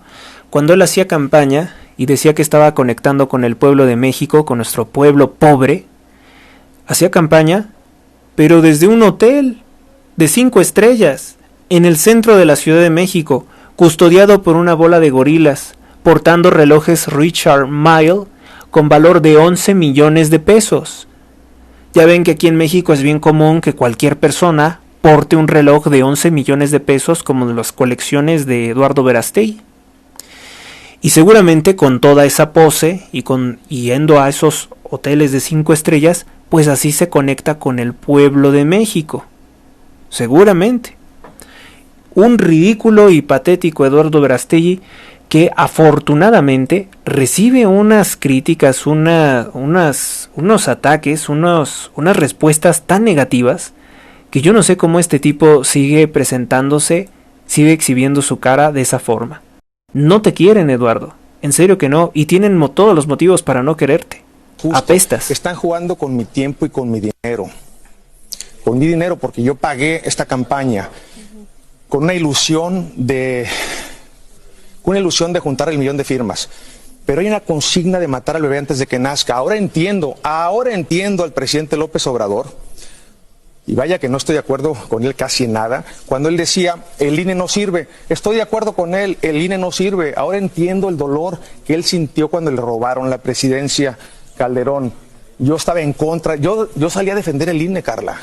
Speaker 2: cuando él hacía campaña y decía que estaba conectando con el pueblo de México, con nuestro pueblo pobre, hacía campaña, pero desde un hotel de 5 estrellas, en el centro de la Ciudad de México, custodiado por una bola de gorilas, portando relojes Richard Mille con valor de 11 millones de pesos. Ya ven que aquí en México es bien común que cualquier persona porte un reloj de 11 millones de pesos, como de las colecciones de Eduardo Verástegui. Y seguramente con toda esa pose y yendo a esos hoteles de 5 estrellas, pues así se conecta con el pueblo de México. Seguramente. Un ridículo y patético Eduardo Verástegui, que afortunadamente recibe unas críticas, unos ataques, unas respuestas tan negativas, que yo no sé cómo este tipo sigue presentándose, sigue exhibiendo su cara de esa forma. No te quieren, Eduardo, en serio que no, y tienen todos los motivos para no quererte.
Speaker 3: Justo,
Speaker 2: apestas.
Speaker 3: Están jugando con mi tiempo y con mi dinero. Con mi dinero, porque yo pagué esta campaña con una ilusión de juntar el 1,000,000 de firmas. Pero hay una consigna de matar al bebé antes de que nazca. Ahora entiendo al presidente López Obrador, y vaya que no estoy de acuerdo con él casi en nada, cuando él decía, el INE no sirve. Estoy de acuerdo con él, el INE no sirve. Ahora entiendo el dolor que él sintió cuando le robaron la presidencia Calderón. Yo estaba en contra, yo salí a defender el INE, Carla.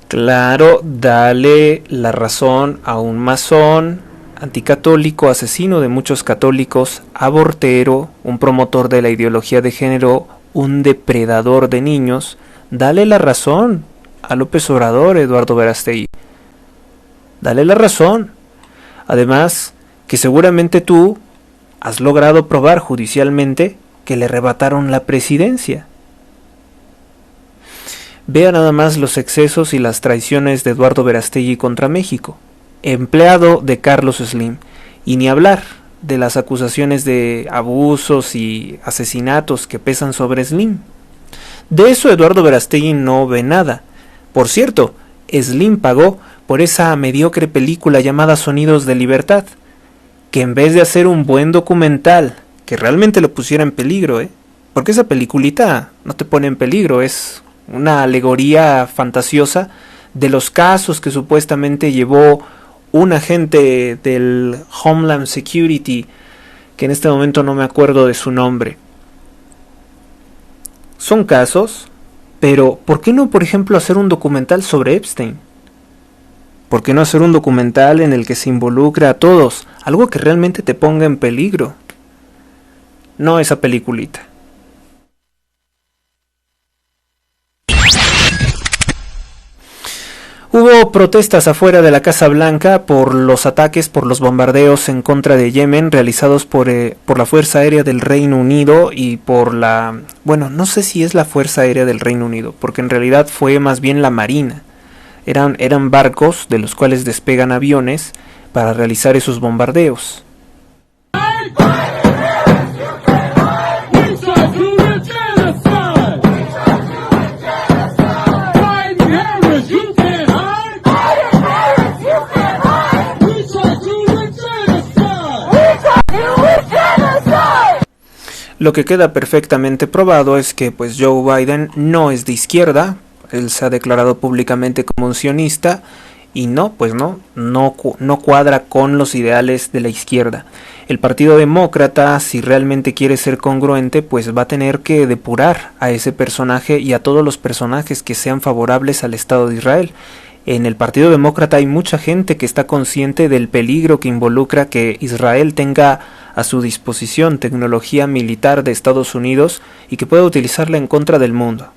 Speaker 2: Claro, dale la razón a un masón, anticatólico, asesino de muchos católicos, abortero, un promotor de la ideología de género, un depredador de niños. Dale la razón a López Obrador, Eduardo Verástegui. Dale la razón. Además, que seguramente tú has logrado probar judicialmente que le arrebataron la presidencia. Vea nada más los excesos y las traiciones de Eduardo Verástegui contra México, empleado de Carlos Slim, y ni hablar de las acusaciones de abusos y asesinatos que pesan sobre Slim. De eso Eduardo Verástegui no ve nada. Por cierto, Slim pagó por esa mediocre película llamada Sonidos de Libertad, que en vez de hacer un buen documental que realmente lo pusiera en peligro, porque esa peliculita no te pone en peligro, es una alegoría fantasiosa de los casos que supuestamente llevó un agente del Homeland Security, que en este momento no me acuerdo de su nombre. Son casos, pero ¿por qué no, por ejemplo, hacer un documental sobre Epstein? ¿Por qué no hacer un documental en el que se involucre a todos? Algo que realmente te ponga en peligro. No esa peliculita. Hubo protestas afuera de la Casa Blanca por los ataques, por los bombardeos en contra de Yemen realizados por la Fuerza Aérea del Reino Unido y por la... Bueno, no sé si es la Fuerza Aérea del Reino Unido, porque en realidad fue más bien la Marina. Eran barcos de los cuales despegan aviones para realizar esos bombardeos. Lo que queda perfectamente probado es que pues Joe Biden no es de izquierda, él se ha declarado públicamente como un sionista y no cuadra con los ideales de la izquierda. El Partido Demócrata, si realmente quiere ser congruente, pues va a tener que depurar a ese personaje y a todos los personajes que sean favorables al Estado de Israel. En el Partido Demócrata hay mucha gente que está consciente del peligro que involucra que Israel tenga a su disposición tecnología militar de Estados Unidos y que pueda utilizarla en contra del mundo.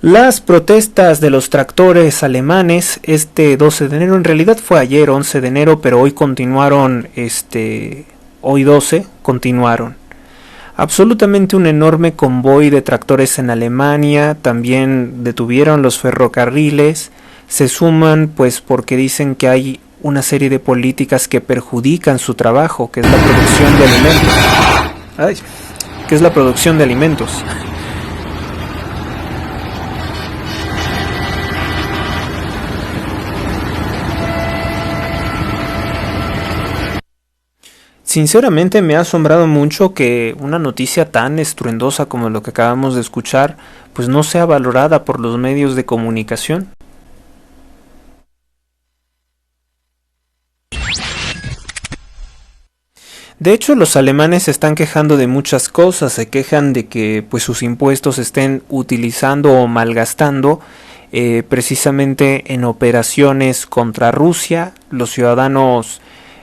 Speaker 2: Las protestas de los tractores alemanes este 12 de enero, en realidad fue ayer 11 de enero, pero hoy continuaron, hoy 12, continuaron. Absolutamente un enorme convoy de tractores en Alemania, también detuvieron los ferrocarriles, se suman pues porque dicen que hay una serie de políticas que perjudican su trabajo, que es la producción de alimentos. Sinceramente me ha asombrado mucho que una noticia tan estruendosa como lo que acabamos de escuchar, pues no sea valorada por los medios de comunicación. De hecho, los alemanes se están quejando de muchas cosas, se quejan de que pues sus impuestos se estén utilizando o malgastando precisamente en operaciones contra Rusia. Los ciudadanos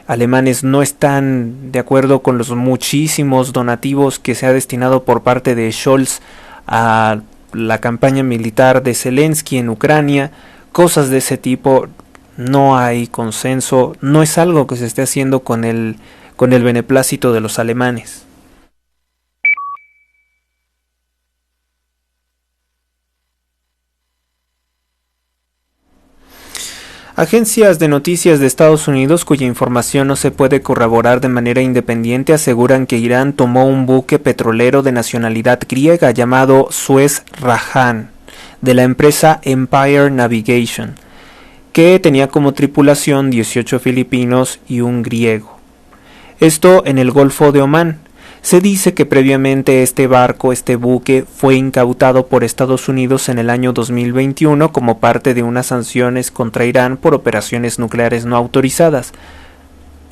Speaker 2: alemanes no están de acuerdo con los muchísimos donativos que se ha destinado por parte de Scholz a la campaña militar de Zelensky en Ucrania, cosas de ese tipo. No hay consenso, no es algo que se esté haciendo con el beneplácito de los alemanes. Agencias de noticias de Estados Unidos, cuya información no se puede corroborar de manera independiente, aseguran que Irán tomó un buque petrolero de nacionalidad griega llamado Suez Rajan, de la empresa Empire Navigation, que tenía como tripulación 18 filipinos y un griego. Esto en el Golfo de Omán. Se dice que previamente este buque, fue incautado por Estados Unidos en el año 2021 como parte de unas sanciones contra Irán por operaciones nucleares no autorizadas.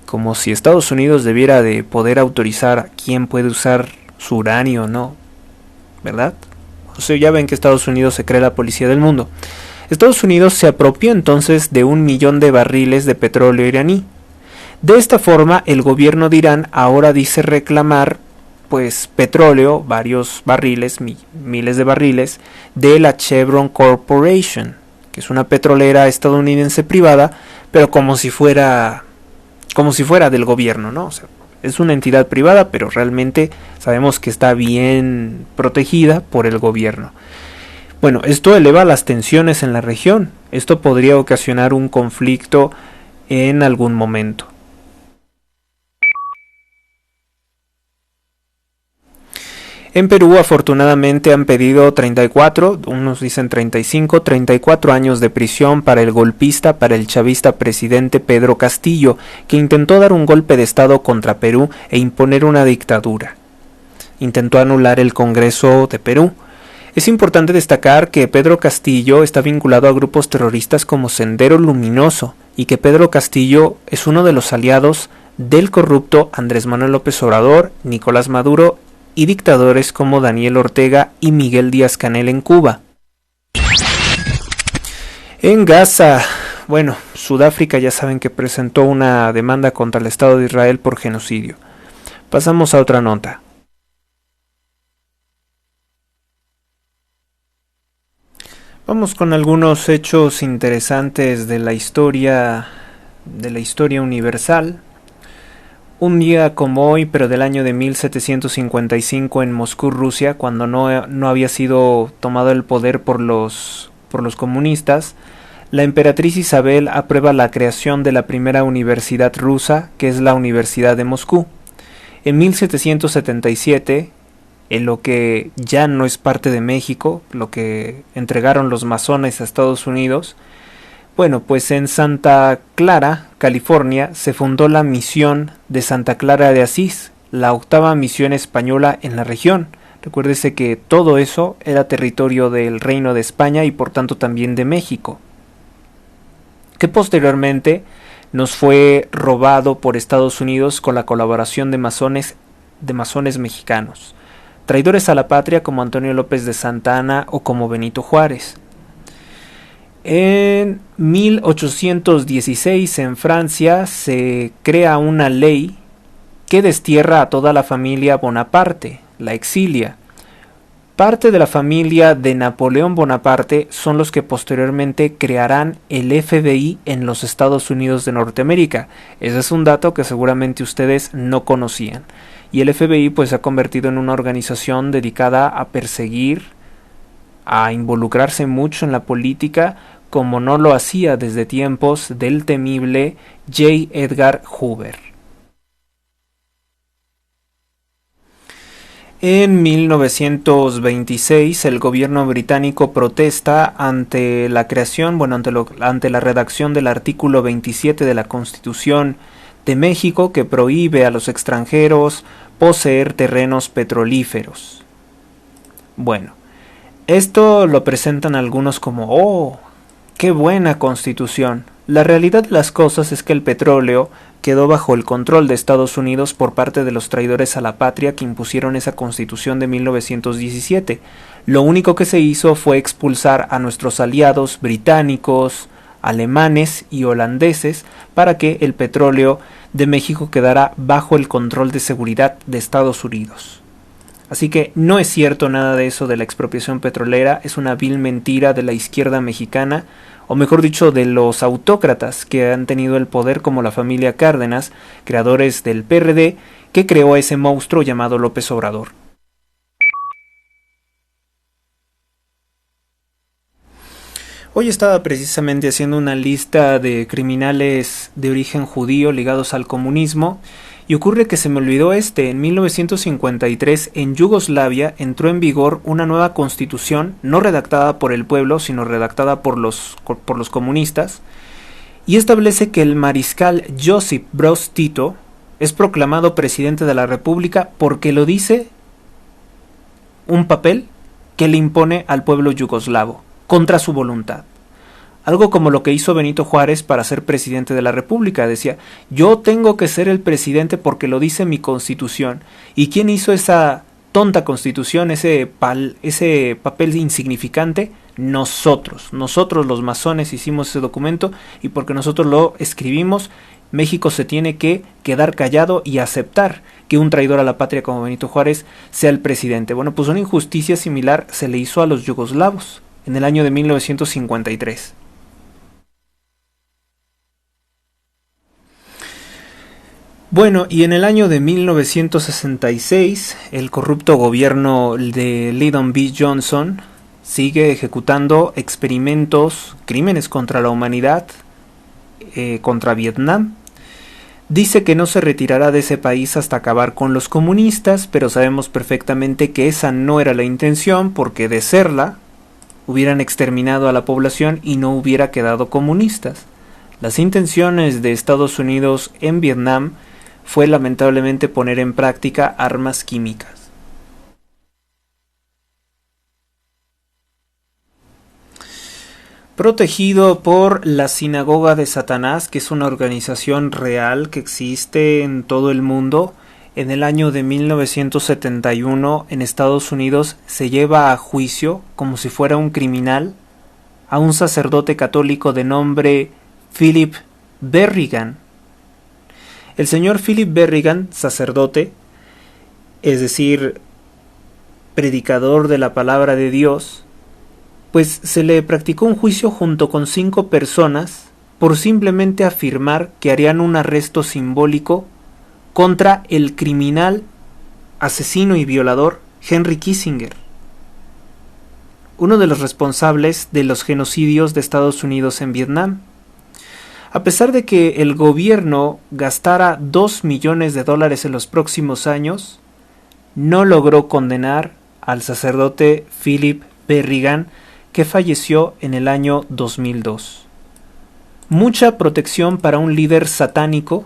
Speaker 2: Como si Estados Unidos debiera de poder autorizar quién puede usar su uranio o no, ¿verdad? O sea, ya ven que Estados Unidos se cree la policía del mundo. Estados Unidos se apropió entonces de 1 millón de barriles de petróleo iraní. De esta forma, el gobierno de Irán ahora dice reclamar pues petróleo, varios barriles, miles de barriles, de la Chevron Corporation, que es una petrolera estadounidense privada, pero como si fuera del gobierno, ¿no? O sea, es una entidad privada, pero realmente sabemos que está bien protegida por el gobierno. Bueno, esto eleva las tensiones en la región. Esto podría ocasionar un conflicto en algún momento. En Perú, afortunadamente, han pedido 34, unos dicen 34 años de prisión para el chavista presidente Pedro Castillo, que intentó dar un golpe de estado contra Perú e imponer una dictadura. intentó anular el Congreso de Perú. Es importante destacar que Pedro Castillo está vinculado a grupos terroristas como Sendero Luminoso y que Pedro Castillo es uno de los aliados del corrupto Andrés Manuel López Obrador, Nicolás Maduro y dictadores como Daniel Ortega y Miguel Díaz-Canel en Cuba. En Gaza, bueno, Sudáfrica ya saben que presentó una demanda contra el Estado de Israel por genocidio. Pasamos a otra nota. Vamos con algunos hechos interesantes de la historia universal. Un día como hoy, pero del año de 1755 en Moscú, Rusia, cuando no había sido tomado el poder por los comunistas, la emperatriz Isabel aprueba la creación de la primera universidad rusa, que es la Universidad de Moscú. En 1777, en lo que ya no es parte de México, lo que entregaron los masones a Estados Unidos, bueno, pues en Santa Clara, California, se fundó la misión de Santa Clara de Asís, la octava misión española en la región. Recuérdese que todo eso era territorio del Reino de España y por tanto también de México, que posteriormente nos fue robado por Estados Unidos con la colaboración de masones mexicanos, traidores a la patria como Antonio López de Santa Anna o como Benito Juárez. En 1816 en Francia se crea una ley que destierra a toda la familia Bonaparte, la exilia. Parte de la familia de Napoleón Bonaparte son los que posteriormente crearán el FBI en los Estados Unidos de Norteamérica. Ese es un dato que seguramente ustedes no conocían. Y el FBI pues se ha convertido en una organización dedicada a perseguir, a involucrarse mucho en la política, como no lo hacía desde tiempos del temible J. Edgar Hoover. En 1926 el gobierno británico protesta ante la creación, ante la redacción del artículo 27 de la Constitución de México, que prohíbe a los extranjeros poseer terrenos petrolíferos. Bueno, esto lo presentan algunos como ¡oh! ¡Qué buena Constitución! La realidad de las cosas es que el petróleo quedó bajo el control de Estados Unidos por parte de los traidores a la patria que impusieron esa Constitución de 1917. Lo único que se hizo fue expulsar a nuestros aliados británicos, alemanes y holandeses para que el petróleo de México quedara bajo el control de seguridad de Estados Unidos. Así que no es cierto nada de eso de la expropiación petrolera, es una vil mentira de la izquierda mexicana, o mejor dicho, de los autócratas que han tenido el poder como la familia Cárdenas, creadores del PRD, que creó a ese monstruo llamado López Obrador. Hoy estaba precisamente haciendo una lista de criminales de origen judío ligados al comunismo, y ocurre que se me olvidó en 1953 en Yugoslavia entró en vigor una nueva constitución, no redactada por el pueblo, sino redactada por los comunistas, y establece que el mariscal Josip Broz Tito es proclamado presidente de la República porque lo dice un papel que le impone al pueblo yugoslavo, contra su voluntad. Algo como lo que hizo Benito Juárez para ser presidente de la República. Decía, yo tengo que ser el presidente porque lo dice mi Constitución. ¿Y quién hizo esa tonta Constitución, ese papel insignificante? Nosotros los masones hicimos ese documento, y porque nosotros lo escribimos, México se tiene que quedar callado y aceptar que un traidor a la patria como Benito Juárez sea el presidente. Bueno, pues una injusticia similar se le hizo a los yugoslavos en el año de 1953. Bueno, y en el año de 1966, el corrupto gobierno de Lyndon B. Johnson sigue ejecutando experimentos, crímenes contra la humanidad, contra Vietnam. Dice que no se retirará de ese país hasta acabar con los comunistas, pero sabemos perfectamente que esa no era la intención, porque de serla, hubieran exterminado a la población y no hubiera quedado comunistas. Las intenciones de Estados Unidos en Vietnam fue lamentablemente poner en práctica armas químicas. protegido por la Sinagoga de Satanás, que es una organización real que existe en todo el mundo. En el año de 1971 en Estados Unidos se lleva a juicio, como si fuera un criminal, a un sacerdote católico de nombre Philip Berrigan. El señor Philip Berrigan, sacerdote, es decir, predicador de la palabra de Dios, pues se le practicó un juicio junto con 5 personas por simplemente afirmar que harían un arresto simbólico contra el criminal, asesino y violador Henry Kissinger, uno de los responsables de los genocidios de Estados Unidos en Vietnam. A pesar de que el gobierno gastara $2 millones en los próximos años, no logró condenar al sacerdote Philip Berrigan, que falleció en el año 2002. Mucha protección para un líder satánico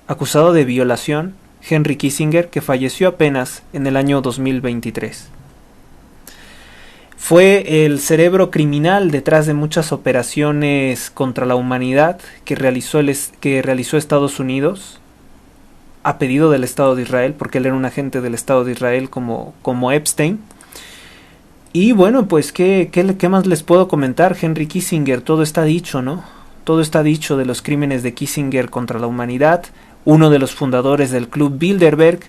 Speaker 2: acusado de violación, Henry Kissinger, que falleció apenas en el año 2023. Fue el cerebro criminal detrás de muchas operaciones contra la humanidad que realizó Estados Unidos a pedido del Estado de Israel, porque él era un agente del Estado de Israel como Epstein. Y bueno, pues ¿qué más les puedo comentar? Henry Kissinger, todo está dicho, ¿no? Todo está dicho de los crímenes de Kissinger contra la humanidad, uno de los fundadores del Club Bilderberg,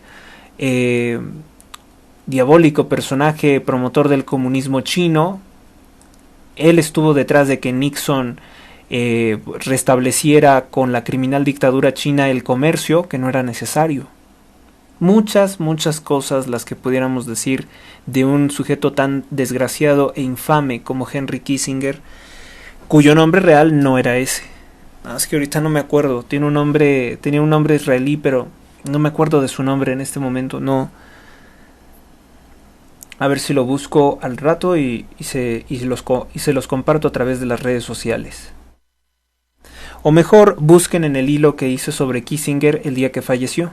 Speaker 2: diabólico personaje promotor del comunismo chino. Él estuvo detrás de que Nixon restableciera con la criminal dictadura china el comercio, que no era necesario. Muchas cosas las que pudiéramos decir de un sujeto tan desgraciado e infame como Henry Kissinger, cuyo nombre real no era ese. Es que ahorita no me acuerdo, tenía un nombre israelí, pero no me acuerdo de su nombre en este momento, no. A ver si lo busco al rato y se los comparto a través de las redes sociales. O mejor, busquen en el hilo que hice sobre Kissinger el día que falleció.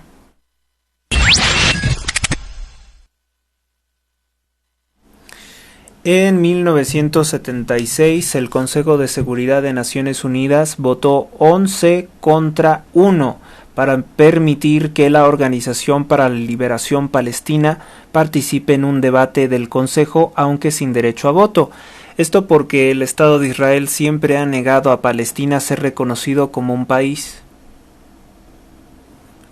Speaker 2: En 1976, el Consejo de Seguridad de Naciones Unidas votó 11 contra 1 para permitir que la Organización para la Liberación Palestina participe en un debate del Consejo, aunque sin derecho a voto. Esto porque el Estado de Israel siempre ha negado a Palestina ser reconocido como un país.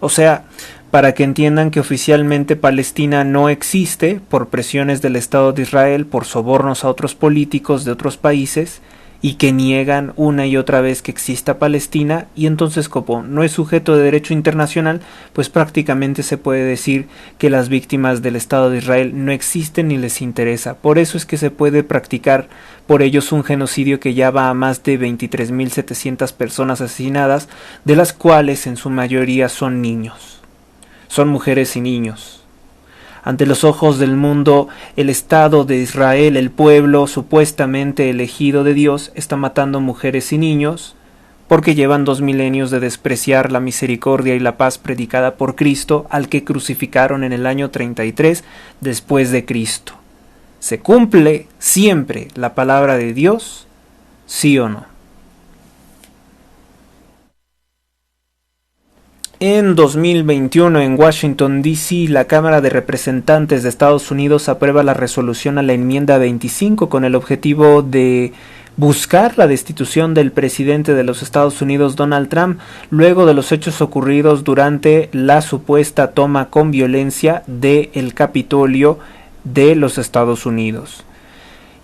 Speaker 2: O sea, para que entiendan que oficialmente Palestina no existe por presiones del Estado de Israel, por sobornos a otros políticos de otros países, y que niegan una y otra vez que exista Palestina, y entonces como no es sujeto de derecho internacional, pues prácticamente se puede decir que las víctimas del Estado de Israel no existen ni les interesa. Por eso es que se puede practicar por ellos un genocidio que ya va a más de 23.700 personas asesinadas, de las cuales en su mayoría son niños. Son mujeres y niños. Ante los ojos del mundo, el Estado de Israel, el pueblo supuestamente elegido de Dios, está matando mujeres y niños porque llevan 2 milenios de despreciar la misericordia y la paz predicada por Cristo, al que crucificaron en el año 33 después de Cristo. ¿Se cumple siempre la palabra de Dios? ¿Sí o no? En 2021, en Washington, D.C., la Cámara de Representantes de Estados Unidos aprueba la resolución a la enmienda 25 con el objetivo de buscar la destitución del presidente de los Estados Unidos, Donald Trump, luego de los hechos ocurridos durante la supuesta toma con violencia del Capitolio de los Estados Unidos.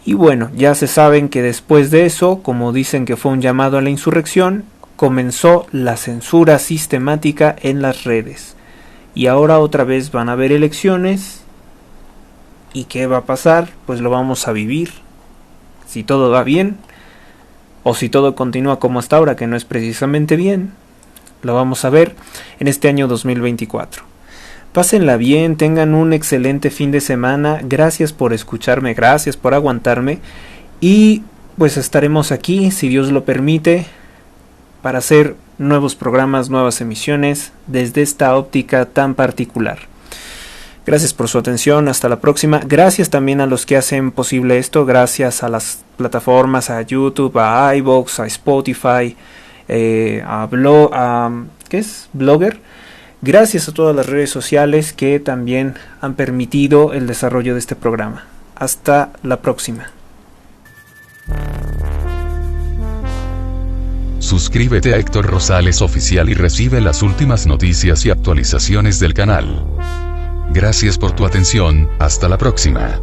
Speaker 2: Y bueno, ya se saben que después de eso, como dicen que fue un llamado a la insurrección, comenzó la censura sistemática en las redes. Y ahora otra vez van a haber elecciones. ¿Y qué va a pasar? Pues lo vamos a vivir. Si todo va bien, o si todo continúa como hasta ahora, que no es precisamente bien, lo vamos a ver en este año 2024. Pásenla bien, tengan un excelente fin de semana. Gracias por escucharme, gracias por aguantarme. Y pues estaremos aquí, si Dios lo permite, para hacer nuevos programas, nuevas emisiones desde esta óptica tan particular. Gracias por su atención, hasta la próxima. Gracias también a los que hacen posible esto, gracias a las plataformas, a YouTube, a iVoox, a Spotify, ¿qué es? Blogger. Gracias a todas las redes sociales que también han permitido el desarrollo de este programa. Hasta la próxima.
Speaker 4: Suscríbete a Héctor Rosales Oficial y recibe las últimas noticias y actualizaciones del canal. Gracias por tu atención, hasta la próxima.